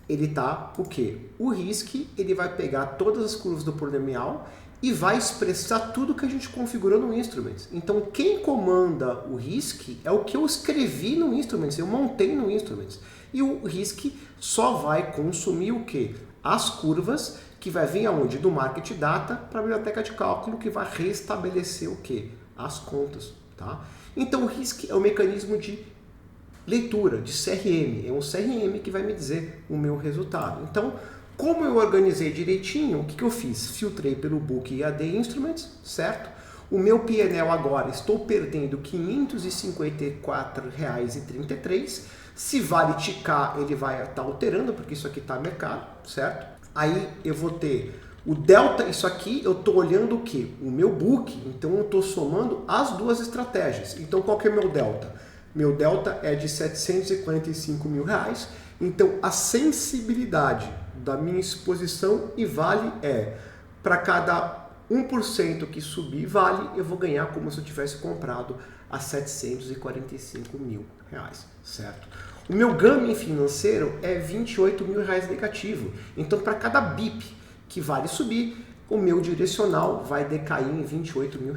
Ele está o quê? O RISC, ele vai pegar todas as curvas do polinomial e vai expressar tudo que a gente configurou no Instruments. Então, quem comanda o RISC é o que eu escrevi no Instruments, eu montei no Instruments. E o RISC só vai consumir o quê? As curvas, que vai vir aonde? Do Market Data para a biblioteca de cálculo, que vai restabelecer o quê? As contas. Tá? Então, o RISC é o mecanismo de leitura, de CRM. É um CRM que vai me dizer o meu resultado. Então, como eu organizei direitinho, o que eu fiz? Filtrei pelo Book e AD Instruments, certo? O meu PNL agora, estou perdendo R$ 554,33. Se vale ticar, ele vai estar alterando, porque isso aqui está mercado, certo? Aí eu vou ter o delta, isso aqui eu estou olhando o quê? O meu book, então eu estou somando as duas estratégias. Então qual que é o meu delta? Meu delta é de R$ 745 mil, então a sensibilidade da minha exposição e vale é, para cada 1% que subir vale, eu vou ganhar como se eu tivesse comprado a R$ 745 mil, certo? O meu ganho financeiro é R$ 28 mil negativo, então para cada BIP que vale subir, o meu direcional vai decair em R$ 28 mil,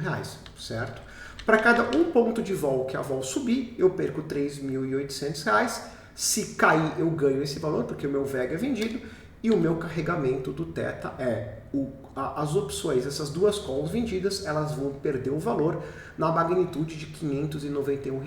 certo? Para cada um ponto de vol que a vol subir, eu perco R$ 3.800. Se cair, eu ganho esse valor, porque o meu VEG é vendido. e o meu carregamento do θ é as opções, essas duas calls vendidas, elas vão perder o valor na magnitude de R$ 591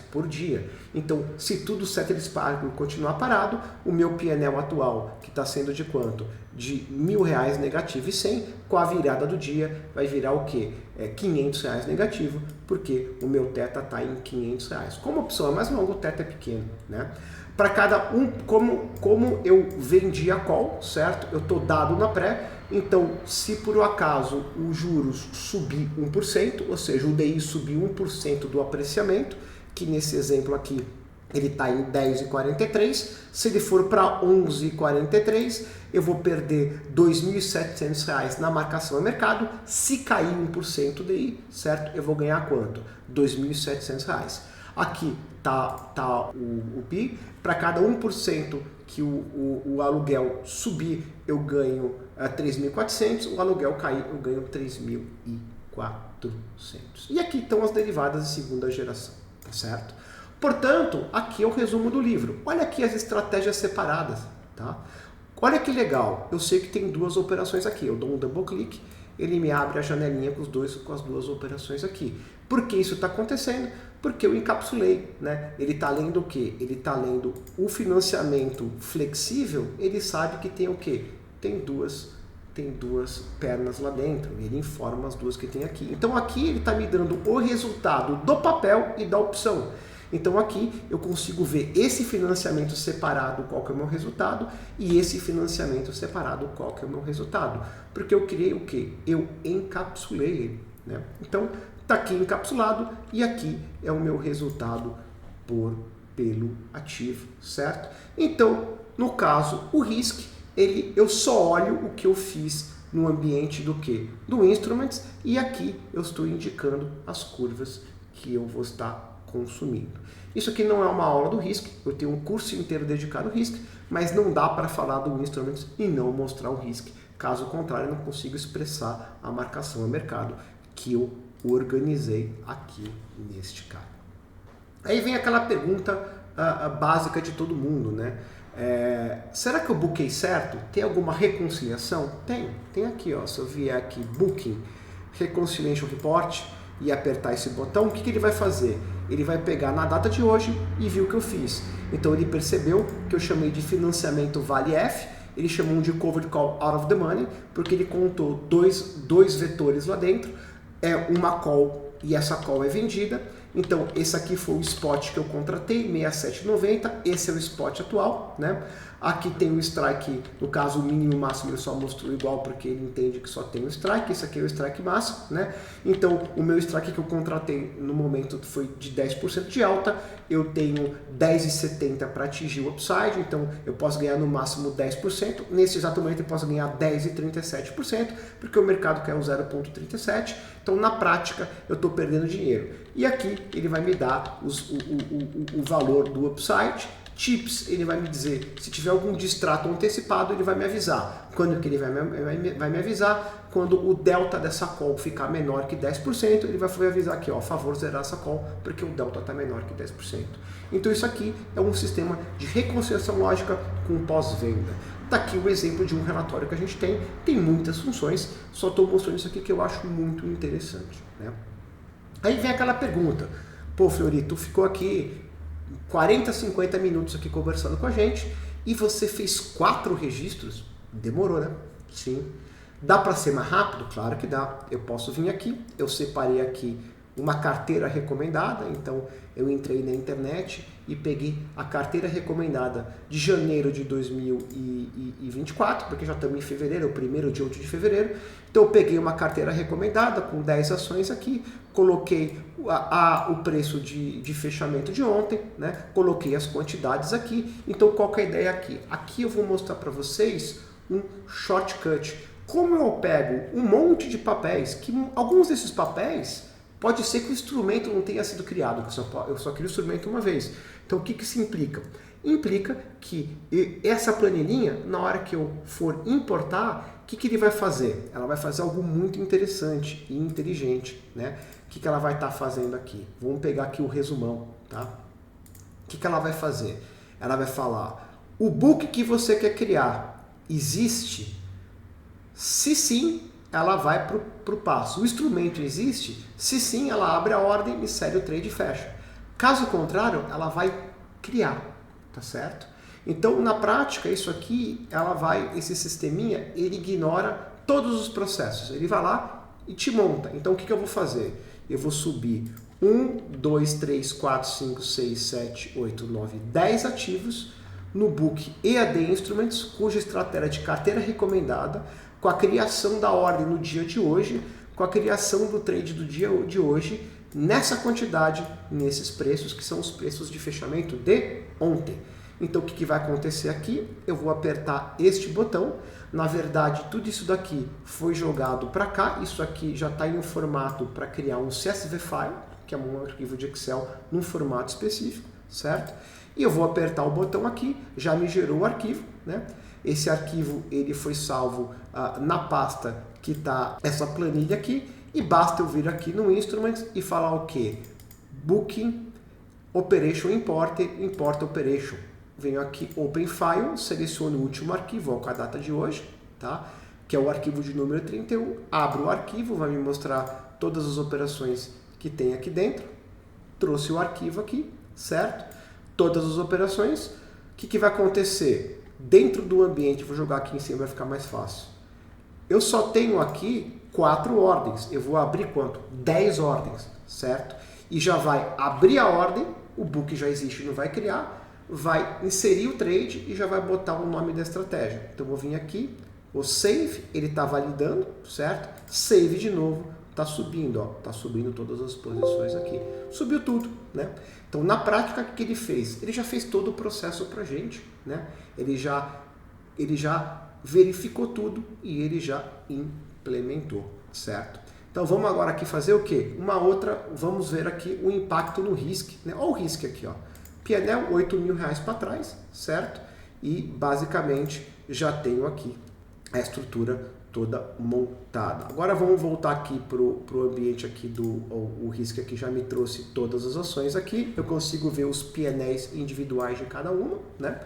por dia. Então, se tudo certo eles pagam e continuar parado, o meu PNL atual, que está sendo de quanto? De R$ 1.000 negativo e 100, com a virada do dia, vai virar o quê? R$ 500 negativo, porque o meu θ está em R$ 500. Como a opção é mais longa, o θ é pequeno, né? Para cada um, como eu vendi a call, certo? Eu estou dado na pré, então se por um acaso os juros subir 1%, ou seja, o DI subir 1% do apreciamento, que nesse exemplo aqui ele está em 10,43, se ele for para 11,43, eu vou perder R$ 2.700 na marcação a mercado. Se cair 1% DI, certo? Eu vou ganhar quanto? R$ 2.700. Aqui tá o PI. Para cada 1% que o aluguel subir, eu ganho 3.400. O aluguel cair, eu ganho 3.400. E aqui estão as derivadas de segunda geração, tá certo? Portanto, aqui é o resumo do livro. Olha aqui as estratégias separadas, tá? Olha que legal, eu sei que tem duas operações aqui. Eu dou um double click, ele me abre a janelinha com as duas operações aqui. Por que isso está acontecendo? Porque eu encapsulei, né? Ele está lendo o quê? Ele está lendo o financiamento flexível, ele sabe que tem o quê? Tem duas pernas lá dentro, ele informa as duas que tem aqui. Então aqui ele está me dando o resultado do papel e da opção. Então aqui eu consigo ver esse financiamento separado, qual que é o meu resultado, e esse financiamento separado, qual que é o meu resultado. Porque eu criei o quê? Eu encapsulei ele, né? Então está aqui encapsulado e aqui é o meu resultado pelo ativo, certo? Então, no caso, o RISC, eu só olho o que eu fiz no ambiente do quê? Do Instruments, e aqui eu estou indicando as curvas que eu vou estar consumindo. Isso aqui não é uma aula do RISC, eu tenho um curso inteiro dedicado ao RISC, mas não dá para falar do Instruments e não mostrar o RISC. Caso contrário, eu não consigo expressar a marcação a mercado que eu organizei aqui neste cara. Aí vem aquela pergunta básica de todo mundo, né? Será que eu buquei certo? Tem alguma reconciliação? Tem aqui, ó. Se eu vier aqui, Booking, Reconciliation Report, e apertar esse botão, o que ele vai fazer? Ele vai pegar na data de hoje e viu o que eu fiz. Então ele percebeu que eu chamei de financiamento Vale F, ele chamou de Covered Call Out of the Money, porque ele contou dois vetores lá dentro, é uma call e essa call é vendida. Então esse aqui foi o spot que eu contratei, 67,90, esse é o spot atual, né? Aqui tem o strike, no caso o mínimo e o máximo ele só mostrou igual porque ele entende que só tem o strike, esse aqui é o strike máximo, né? Então o meu strike que eu contratei no momento foi de 10% de alta, eu tenho 10,70 para atingir o upside, então eu posso ganhar no máximo 10%, nesse exato momento eu posso ganhar 10,37%, porque o mercado quer 0,37%, então na prática eu estou perdendo dinheiro. E aqui ele vai me dar o valor do upside. Tips, ele vai me dizer, se tiver algum distrato antecipado, ele vai me avisar. Quando que ele vai me avisar? Quando o delta dessa call ficar menor que 10%, ele vai avisar aqui, ó, a favor zerar essa call, porque o delta está menor que 10%. Então isso aqui é um sistema de reconciliação lógica com pós-venda. Está aqui o exemplo de um relatório que a gente tem muitas funções, só estou mostrando isso aqui que eu acho muito interessante, né? Aí vem aquela pergunta, pô, Fleury, tu ficou aqui 40, 50 minutos aqui conversando com a gente e você fez 4 registros? Demorou, né? Sim. Dá para ser mais rápido? Claro que dá. Eu posso vir aqui, eu separei aqui uma carteira recomendada, então eu entrei na internet e peguei a carteira recomendada de janeiro de 2024, porque já estamos em fevereiro, o primeiro dia 8 de fevereiro. Então eu peguei uma carteira recomendada com 10 ações aqui, coloquei o preço de fechamento de ontem, né? Coloquei as quantidades aqui. Então qual que é a ideia aqui? Aqui eu vou mostrar para vocês um shortcut. Como eu pego um monte de papéis, que alguns desses papéis pode ser que o instrumento não tenha sido criado, eu só crio o instrumento uma vez. Então o que isso implica? Implica que essa planilhinha, na hora que eu for importar, o que ele vai fazer? Ela vai fazer algo muito interessante e inteligente, né? O que ela vai estar fazendo aqui? Vamos pegar aqui o resumão, tá? O que ela vai fazer? Ela vai falar o book que você quer criar existe? Se sim, ela vai para o passo. O instrumento existe? Se sim, ela abre a ordem e segue o trade e fecha. Caso contrário, ela vai criar, tá certo? Então, na prática, isso aqui, esse sisteminha, ele ignora todos os processos. Ele vai lá e te monta. Então, o que eu vou fazer? Eu vou subir 1, 2, 3, 4, 5, 6, 7, 8, 9, 10 ativos no book EAD Instruments, cuja estratégia de carteira recomendada, com a criação da ordem no dia de hoje, com a criação do trade do dia de hoje, nessa quantidade, nesses preços, que são os preços de fechamento de ontem. Então, o que vai acontecer aqui? Eu vou apertar este botão. Na verdade, tudo isso daqui foi jogado para cá. Isso aqui já está em um formato para criar um CSV file, que é um arquivo de Excel num formato específico, certo? E eu vou apertar o botão aqui, já me gerou o arquivo, né? Esse arquivo ele foi salvo na pasta que está essa planilha aqui, e basta eu vir aqui no Instruments e falar o que? Booking Operation Importer, Import Operation. Venho aqui Open File, seleciono o último arquivo, com a data de hoje, tá? Que é o arquivo de número 31, abro o arquivo, vai me mostrar todas as operações que tem aqui dentro, trouxe o arquivo aqui, certo? Todas as operações, o que vai acontecer? Dentro do ambiente, vou jogar aqui em cima, vai ficar mais fácil. Eu só tenho aqui 4 ordens, eu vou abrir quanto? 10 ordens, certo? E já vai abrir a ordem, o book já existe, não vai criar, vai inserir o trade e já vai botar o nome da estratégia. Então eu vou vir aqui, o save, ele está validando, certo? Save de novo, está subindo, ó, está subindo todas as posições aqui. Subiu tudo, né? Então na prática, o que ele fez? Ele já fez todo o processo para a gente, né? Ele já verificou tudo e ele já implementou, certo? Então vamos agora aqui fazer o quê? Vamos ver aqui o impacto no RISC, né? Olha o RISC aqui, ó. PNL, R$8.000 para trás, certo? E basicamente já tenho aqui a estrutura toda montada. Agora vamos voltar aqui para o ambiente aqui o RISC aqui já me trouxe todas as ações aqui. Eu consigo ver os PNLs individuais de cada uma, né?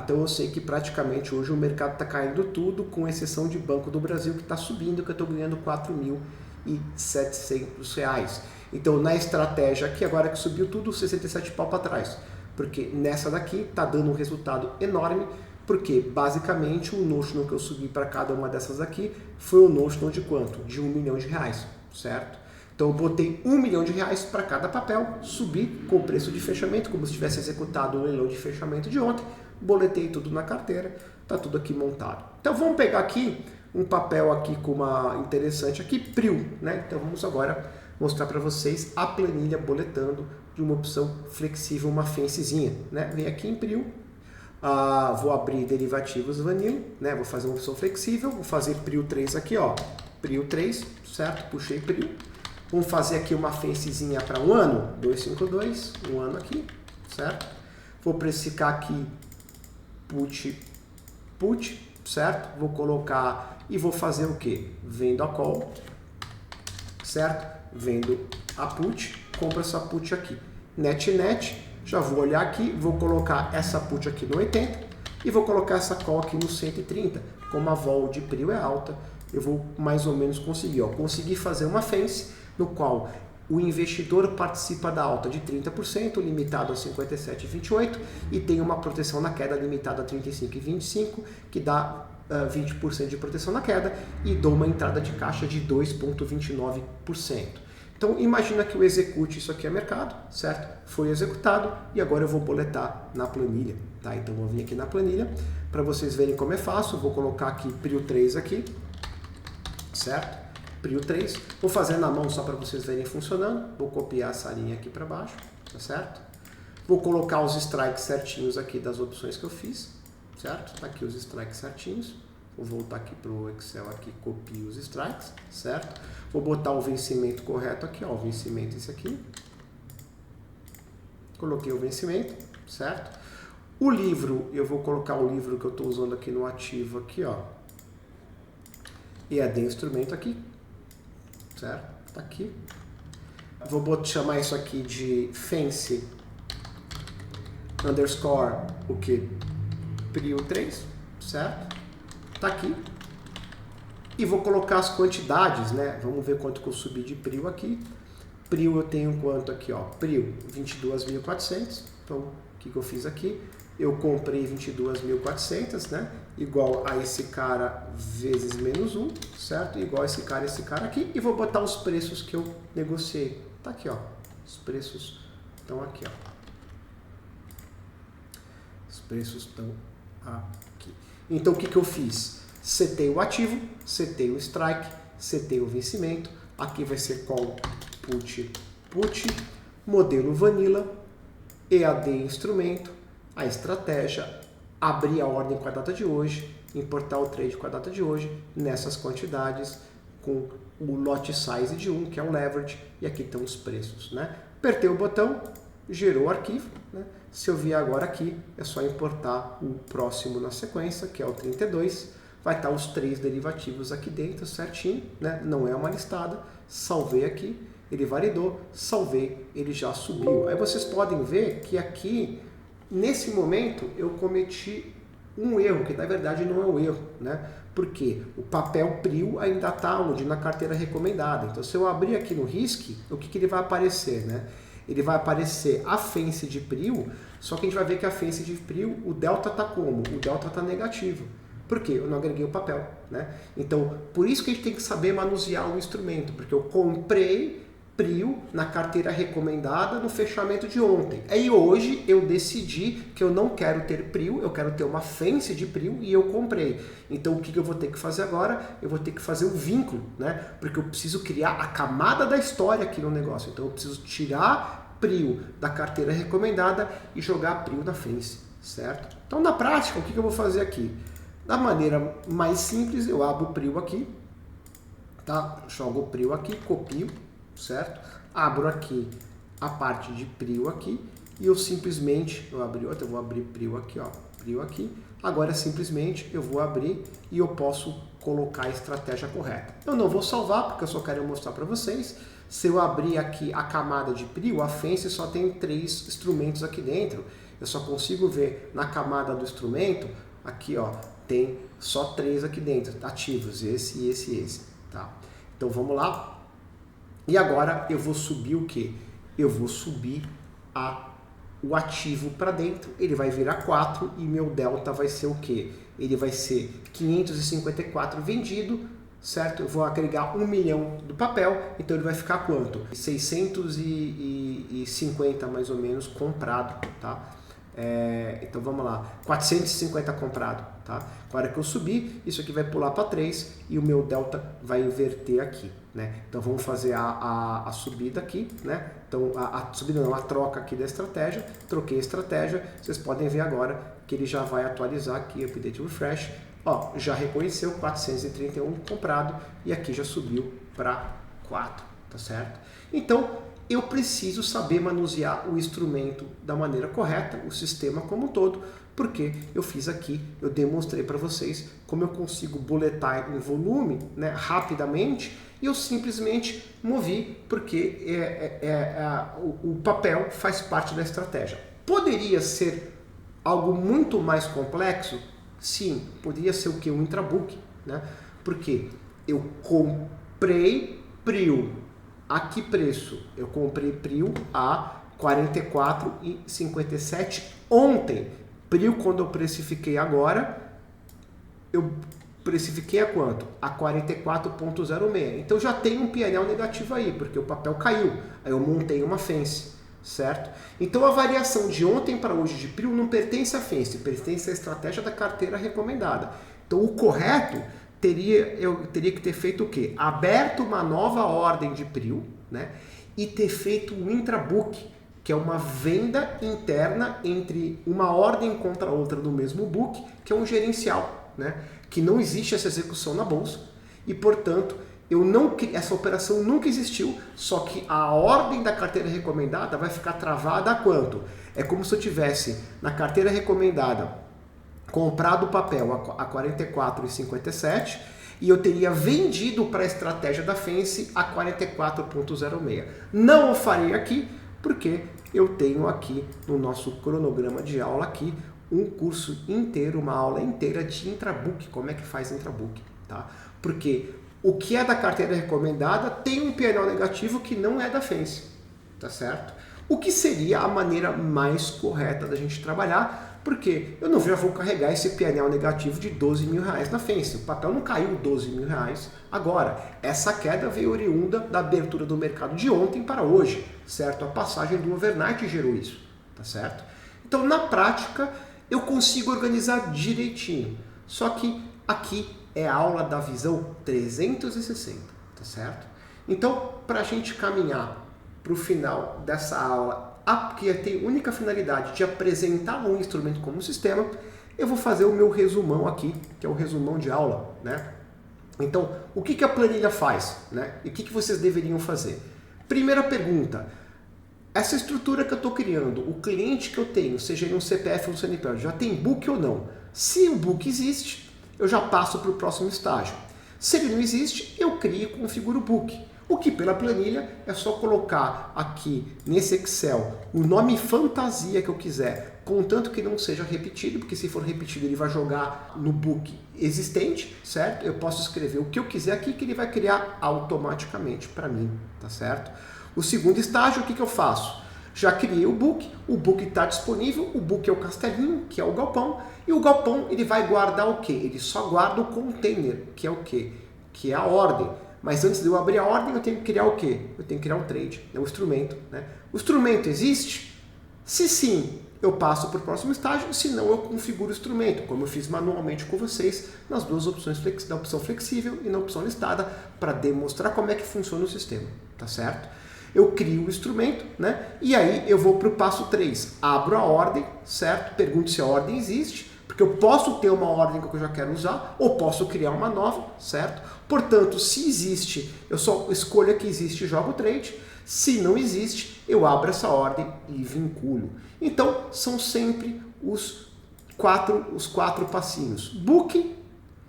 Então eu sei que praticamente hoje o mercado está caindo tudo, com exceção de Banco do Brasil, que está subindo, que eu estou ganhando R$4.700. Então na estratégia aqui, agora que subiu tudo, 67 pau para trás. Porque nessa daqui está dando um resultado enorme, porque basicamente o notional que eu subi para cada uma dessas aqui foi o notional de quanto? De R$1 milhão, certo? Então eu botei R$1 milhão para cada papel, subi com o preço de fechamento, como se tivesse executado o leilão de fechamento de ontem, boletei tudo na carteira, está tudo aqui montado. Então vamos pegar aqui um papel aqui com uma interessante aqui, PRIO, né? Então vamos agora mostrar para vocês a planilha boletando de uma opção flexível, uma fancyzinha, né? Vem aqui em PRIO, vou abrir derivativos vanilla, né? Vou fazer uma opção flexível, vou fazer PRIO 3 aqui, ó, PRIO 3, certo? Puxei PRIO. Vamos fazer aqui uma fancyzinha para um ano, 252, um ano aqui, certo? Vou precificar aqui put, certo? Vou colocar e vou fazer o que? Vendo a call, certo? Vendo a put, compro essa put aqui. Net, já vou olhar aqui, vou colocar essa put aqui no 80 e vou colocar essa call aqui no 130. Como a vol de PRIO é alta, eu vou mais ou menos conseguir, ó, conseguir fazer uma fancy no qual o investidor participa da alta de 30%, limitado a 57,28, e tem uma proteção na queda limitada a 35,25, que dá 20% de proteção na queda, e dou uma entrada de caixa de 2,29%. Então imagina que eu execute isso aqui a mercado, certo? Foi executado e agora eu vou boletar na planilha, tá? Então vou vir aqui na planilha para vocês verem como é fácil. Vou colocar aqui PRIO 3 aqui, certo? PRIO 3, vou fazer na mão só para vocês verem funcionando, vou copiar essa linha aqui para baixo, tá certo? Vou colocar os strikes certinhos aqui das opções que eu fiz, certo? Tá aqui os strikes certinhos, vou voltar aqui para o Excel aqui, copio os strikes, certo? Vou botar o vencimento correto aqui, ó, o vencimento esse aqui, coloquei o vencimento, certo? O livro, eu vou colocar o livro que eu estou usando aqui no ativo aqui, ó, EAD instrumento aqui, certo? Tá aqui. Vou chamar isso aqui de fancy _ o que? PRIO 3, certo? Tá aqui. E vou colocar as quantidades, né? Vamos ver quanto que eu subi de PRIO aqui. PRIO eu tenho quanto aqui, ó? PRIO 22.400. Então, o que eu fiz aqui? Eu comprei 22.400, né? Igual a esse cara vezes menos 1, certo? Igual a esse cara aqui. E vou botar os preços que eu negociei. Tá aqui, ó. Os preços estão aqui, ó. Os preços estão aqui. Então, o que eu fiz? Setei o ativo, setei o strike, setei o vencimento. Aqui vai ser call, put, modelo vanilla, EAD instrumento, a estratégia, abrir a ordem com a data de hoje, importar o trade com a data de hoje, nessas quantidades, com o lot size de 1, que é o leverage, e aqui estão os preços, né? Apertei o botão, gerou o arquivo, né? Se eu vier agora aqui, é só importar o próximo na sequência, que é o 32, vai estar os 3 derivativos aqui dentro, certinho, né? Não é uma listada, salvei aqui, ele validou, salvei, ele já subiu. Aí vocês podem ver que aqui, nesse momento, eu cometi um erro, que na verdade não é um erro, né? Porque o papel PRIO ainda está onde? Na carteira recomendada. Então, se eu abrir aqui no RISC, o que ele vai aparecer, né? Ele vai aparecer a fence de PRIO, só que a gente vai ver que a fence de PRIO, o delta está como? O delta está negativo. Por quê? Eu não agreguei o papel, né? Então, por isso que a gente tem que saber manusear o instrumento, porque eu comprei PRIO na carteira recomendada no fechamento de ontem. Aí hoje eu decidi que eu não quero ter PRIO, eu quero ter uma fence de PRIO e eu comprei. Então o que eu vou ter que fazer agora? Eu vou ter que fazer o vínculo, né? Porque eu preciso criar a camada da história aqui no negócio. Então eu preciso tirar PRIO da carteira recomendada e jogar PRIO na fence, certo? Então na prática, o que eu vou fazer aqui? Da maneira mais simples, eu abro o PRIO aqui, tá? Jogo o PRIO aqui, copio, certo? Abro aqui a parte de PRIO aqui e eu simplesmente, eu vou abrir PRIO aqui, ó, PRIO aqui. Agora simplesmente eu vou abrir e eu posso colocar a estratégia correta. Eu não vou salvar porque eu só quero mostrar para vocês. Se eu abrir aqui a camada de PRIO, a fence só tem 3 instrumentos aqui dentro. Eu só consigo ver na camada do instrumento, aqui ó, tem só 3 aqui dentro, ativos, esse, esse e esse, tá? Então vamos lá. E agora eu vou subir o que? Eu vou subir o ativo para dentro, ele vai virar 4 e meu delta vai ser o que? Ele vai ser 554 vendido, certo? Eu vou agregar 1 milhão do papel, então ele vai ficar quanto? 650 mais ou menos comprado, tá? Então vamos lá, 450 comprado, tá? Agora que eu subir, isso aqui vai pular para 3 e o meu delta vai inverter aqui, né? Então vamos fazer a subida aqui, né? Então a subida não, a troca aqui da estratégia, troquei a estratégia, vocês podem ver agora que ele já vai atualizar aqui, update refresh, ó, já reconheceu 431 comprado e aqui já subiu para 4, tá certo? Então eu preciso saber manusear o instrumento da maneira correta, o sistema como um todo, porque eu fiz aqui, eu demonstrei para vocês como eu consigo boletar em volume, né, rapidamente, e eu simplesmente movi, porque o papel faz parte da estratégia. Poderia ser algo muito mais complexo? Sim, poderia ser o que? Um intrabook, né? Porque eu comprei PRIO. A que preço? Eu comprei PRIO a R$ 44,57 ontem. PRIO, quando eu precifiquei agora, eu precifiquei a quanto? A 44,06. Então já tem um PNL negativo aí, porque o papel caiu. Aí eu montei uma fence, certo? Então a variação de ontem para hoje de PRIO não pertence à fence, pertence à estratégia da carteira recomendada. Então o correto eu teria que ter feito o quê? Aberto uma nova ordem de PRIO, né? E ter feito um intrabook, que é uma venda interna entre uma ordem contra outra no mesmo book, que é um gerencial, né? Que não existe essa execução na bolsa e, portanto, essa operação nunca existiu, só que a ordem da carteira recomendada vai ficar travada a quanto? É como se eu tivesse na carteira recomendada comprado o papel a 44,57 e eu teria vendido para a estratégia da fence a 44,06. Não o farei aqui porque eu tenho aqui no nosso cronograma de aula aqui um curso inteiro, uma aula inteira de intrabook, como é que faz intrabook, tá? Porque o que é da carteira recomendada tem um PNL negativo que não é da Fence, tá certo? O que seria a maneira mais correta da gente trabalhar, porque eu não já vou carregar esse PNL negativo de 12 mil reais na Fence. O papel não caiu 12 mil reais agora. Essa queda veio oriunda da abertura do mercado de ontem para hoje, certo? A passagem do overnight gerou isso, tá certo? Então, na prática, eu consigo organizar direitinho. Só que aqui é a aula da visão 360, tá certo? Então, para a gente caminhar para o final dessa aula, que tem única finalidade de apresentar um instrumento como sistema, eu vou fazer o meu resumão aqui, que é o resumão de aula, né? Então, o que a planilha faz, né? E o que vocês deveriam fazer? Primeira pergunta, essa estrutura que eu estou criando, o cliente que eu tenho, seja ele um CPF ou um CNPJ, já tem book ou não? Se o book existe, eu já passo para o próximo estágio. Se ele não existe, eu crio e configuro o book. O que pela planilha é só colocar aqui nesse Excel o nome fantasia que eu quiser, contanto que não seja repetido, porque se for repetido ele vai jogar no book existente, certo? Eu posso escrever o que eu quiser aqui que ele vai criar automaticamente para mim, tá certo? O segundo estágio, o que eu faço? Já criei o book está disponível, o book é o castelinho, que é o galpão, e o galpão ele vai guardar o quê? Ele só guarda o container, que é o quê? Que é a ordem. Mas antes de eu abrir a ordem, eu tenho que criar o quê? Eu tenho que criar um trade, né? Um instrumento, né? O instrumento existe? Se sim, eu passo para o próximo estágio, se não, eu configuro o instrumento, como eu fiz manualmente com vocês, nas duas opções, na opção flexível e na opção listada, para demonstrar como é que funciona o sistema, tá certo? Eu crio o instrumento, né? E aí eu vou para o passo 3, abro a ordem, certo? Pergunto se a ordem existe, porque eu posso ter uma ordem que eu já quero usar, ou posso criar uma nova, certo? Portanto, se existe, eu só escolho a que existe e jogo o trade. Se não existe, eu abro essa ordem e vinculo. Então, são sempre os quatro passinhos. Book,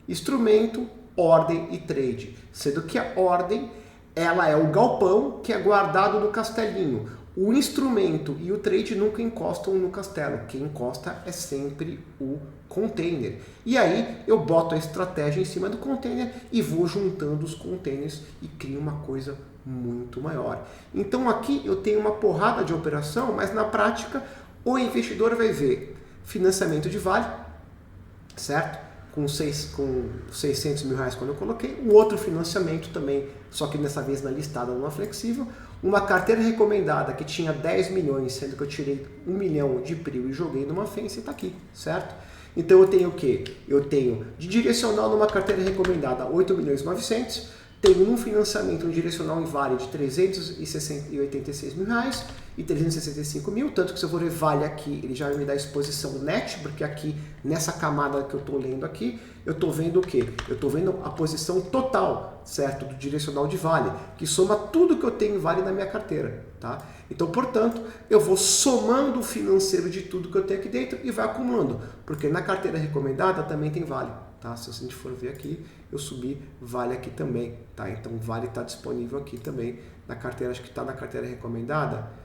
instrumento, ordem e trade. Sendo que a ordem, ela é o galpão que é guardado no castelinho. O instrumento e o trade nunca encostam no castelo. Quem encosta é sempre o container. E aí eu boto a estratégia em cima do container e vou juntando os containers e crio uma coisa muito maior. Então aqui eu tenho uma porrada de operação, mas na prática o investidor vai ver financiamento de vale, certo? Com 600 mil reais quando eu coloquei, um outro financiamento também, só que dessa vez na listada numa flexível, uma carteira recomendada que tinha 10 milhões, sendo que eu tirei 1 milhão de PRIO e joguei numa Fence e está aqui, certo? Então eu tenho o quê? Eu tenho de direcional numa carteira recomendada 8 milhões e 900, tenho um financiamento, um direcional em vale de 386 mil reais e 365 mil, tanto que se eu for ver vale aqui, ele já vai me dar exposição net, porque aqui nessa camada que eu estou lendo aqui, eu estou vendo o quê? Eu estou vendo a posição total, certo? Do direcional de vale, que soma tudo que eu tenho em vale na minha carteira, tá? Então, portanto, eu vou somando o financeiro de tudo que eu tenho aqui dentro e vai acumulando, porque na carteira recomendada também tem vale, tá? Se a gente for ver aqui, eu subi vale aqui também, tá? Então, vale está disponível aqui também na carteira, acho que está na carteira recomendada.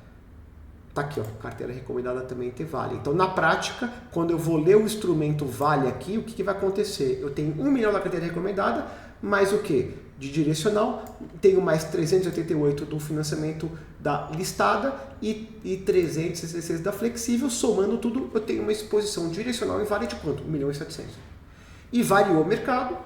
Tá aqui, ó, carteira recomendada também tem vale. Então, na prática, quando eu vou ler o instrumento vale aqui, o que vai acontecer? Eu tenho 1 milhão na carteira recomendada, mais o quê? De direcional, tenho mais 388 do financiamento da listada e 366 da flexível, somando tudo, eu tenho uma exposição direcional em vale de quanto? 1 milhão e 700. E variou o mercado,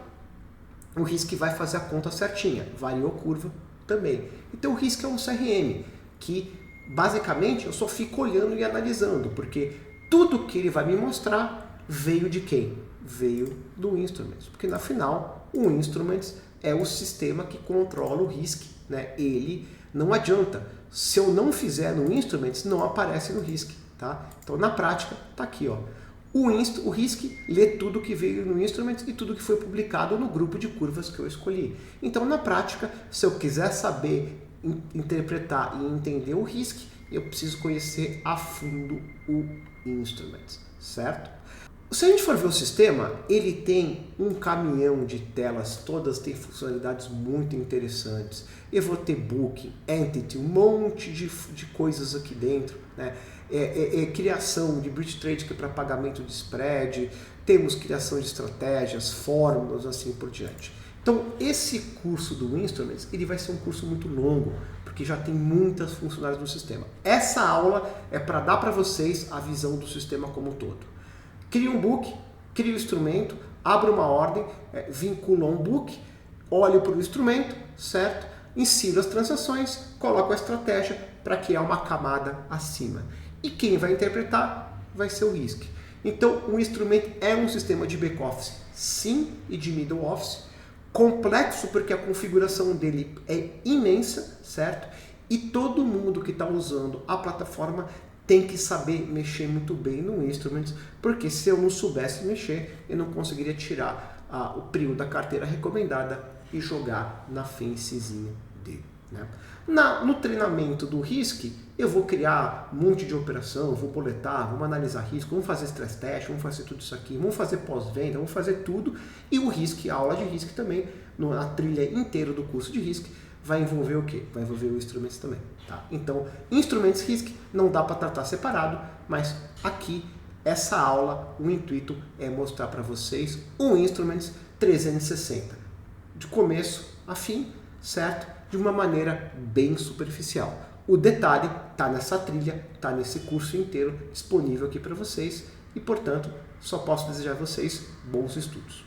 o risco vai fazer a conta certinha, variou a curva também. Então, o risco é um CRM, que basicamente eu só fico olhando e analisando, porque tudo que ele vai me mostrar veio de quem? Veio do Instruments, porque na final o Instruments é o sistema que controla o RISC, né? Ele não adianta, se eu não fizer no Instruments, não aparece no RISC, tá? Então na prática tá aqui, ó. O RISC lê tudo que veio no Instruments e tudo que foi publicado no grupo de curvas que eu escolhi. Então na prática, se eu quiser saber interpretar e entender o RISC, eu preciso conhecer a fundo o Instruments, certo? Se a gente for ver o sistema, ele tem um caminhão de telas, todas têm funcionalidades muito interessantes. Eu vou ter Booking, Entity, um monte de coisas aqui dentro, né? Criação de Bridge Trade, que é para pagamento de spread, temos criação de estratégias, fórmulas, assim por diante. Então, esse curso do Instruments, ele vai ser um curso muito longo, porque já tem muitas funcionalidades no sistema. Essa aula é para dar para vocês a visão do sistema como um todo. Cria um book, cria o instrumento, abra uma ordem, vincula um book, olhe para o instrumento, certo? Insira as transações, coloca a estratégia para criar uma camada acima. E quem vai interpretar vai ser o RISC. Então, o instrumento é um sistema de back-office, sim, e de middle office, complexo porque a configuração dele é imensa, certo? E todo mundo que está usando a plataforma tem que saber mexer muito bem no Instruments, porque se eu não soubesse mexer, eu não conseguiria tirar o PRIO da carteira recomendada e jogar na fencezinha dele. Né? No treinamento do RISC, eu vou criar um monte de operação, vou boletar, vamos analisar risco, vamos fazer stress test, vamos fazer tudo isso aqui, vamos fazer pós-venda, vamos fazer tudo. E o RISC, a aula de RISC também, na trilha inteira do curso de RISC, vai envolver o quê? Vai envolver o Instruments também. Tá? Então, Instruments RISC não dá para tratar separado, mas aqui, essa aula, o intuito é mostrar para vocês o Instruments 360, de começo a fim, certo? De uma maneira bem superficial. O detalhe está nessa trilha, está nesse curso inteiro disponível aqui para vocês e, portanto, só posso desejar a vocês bons estudos.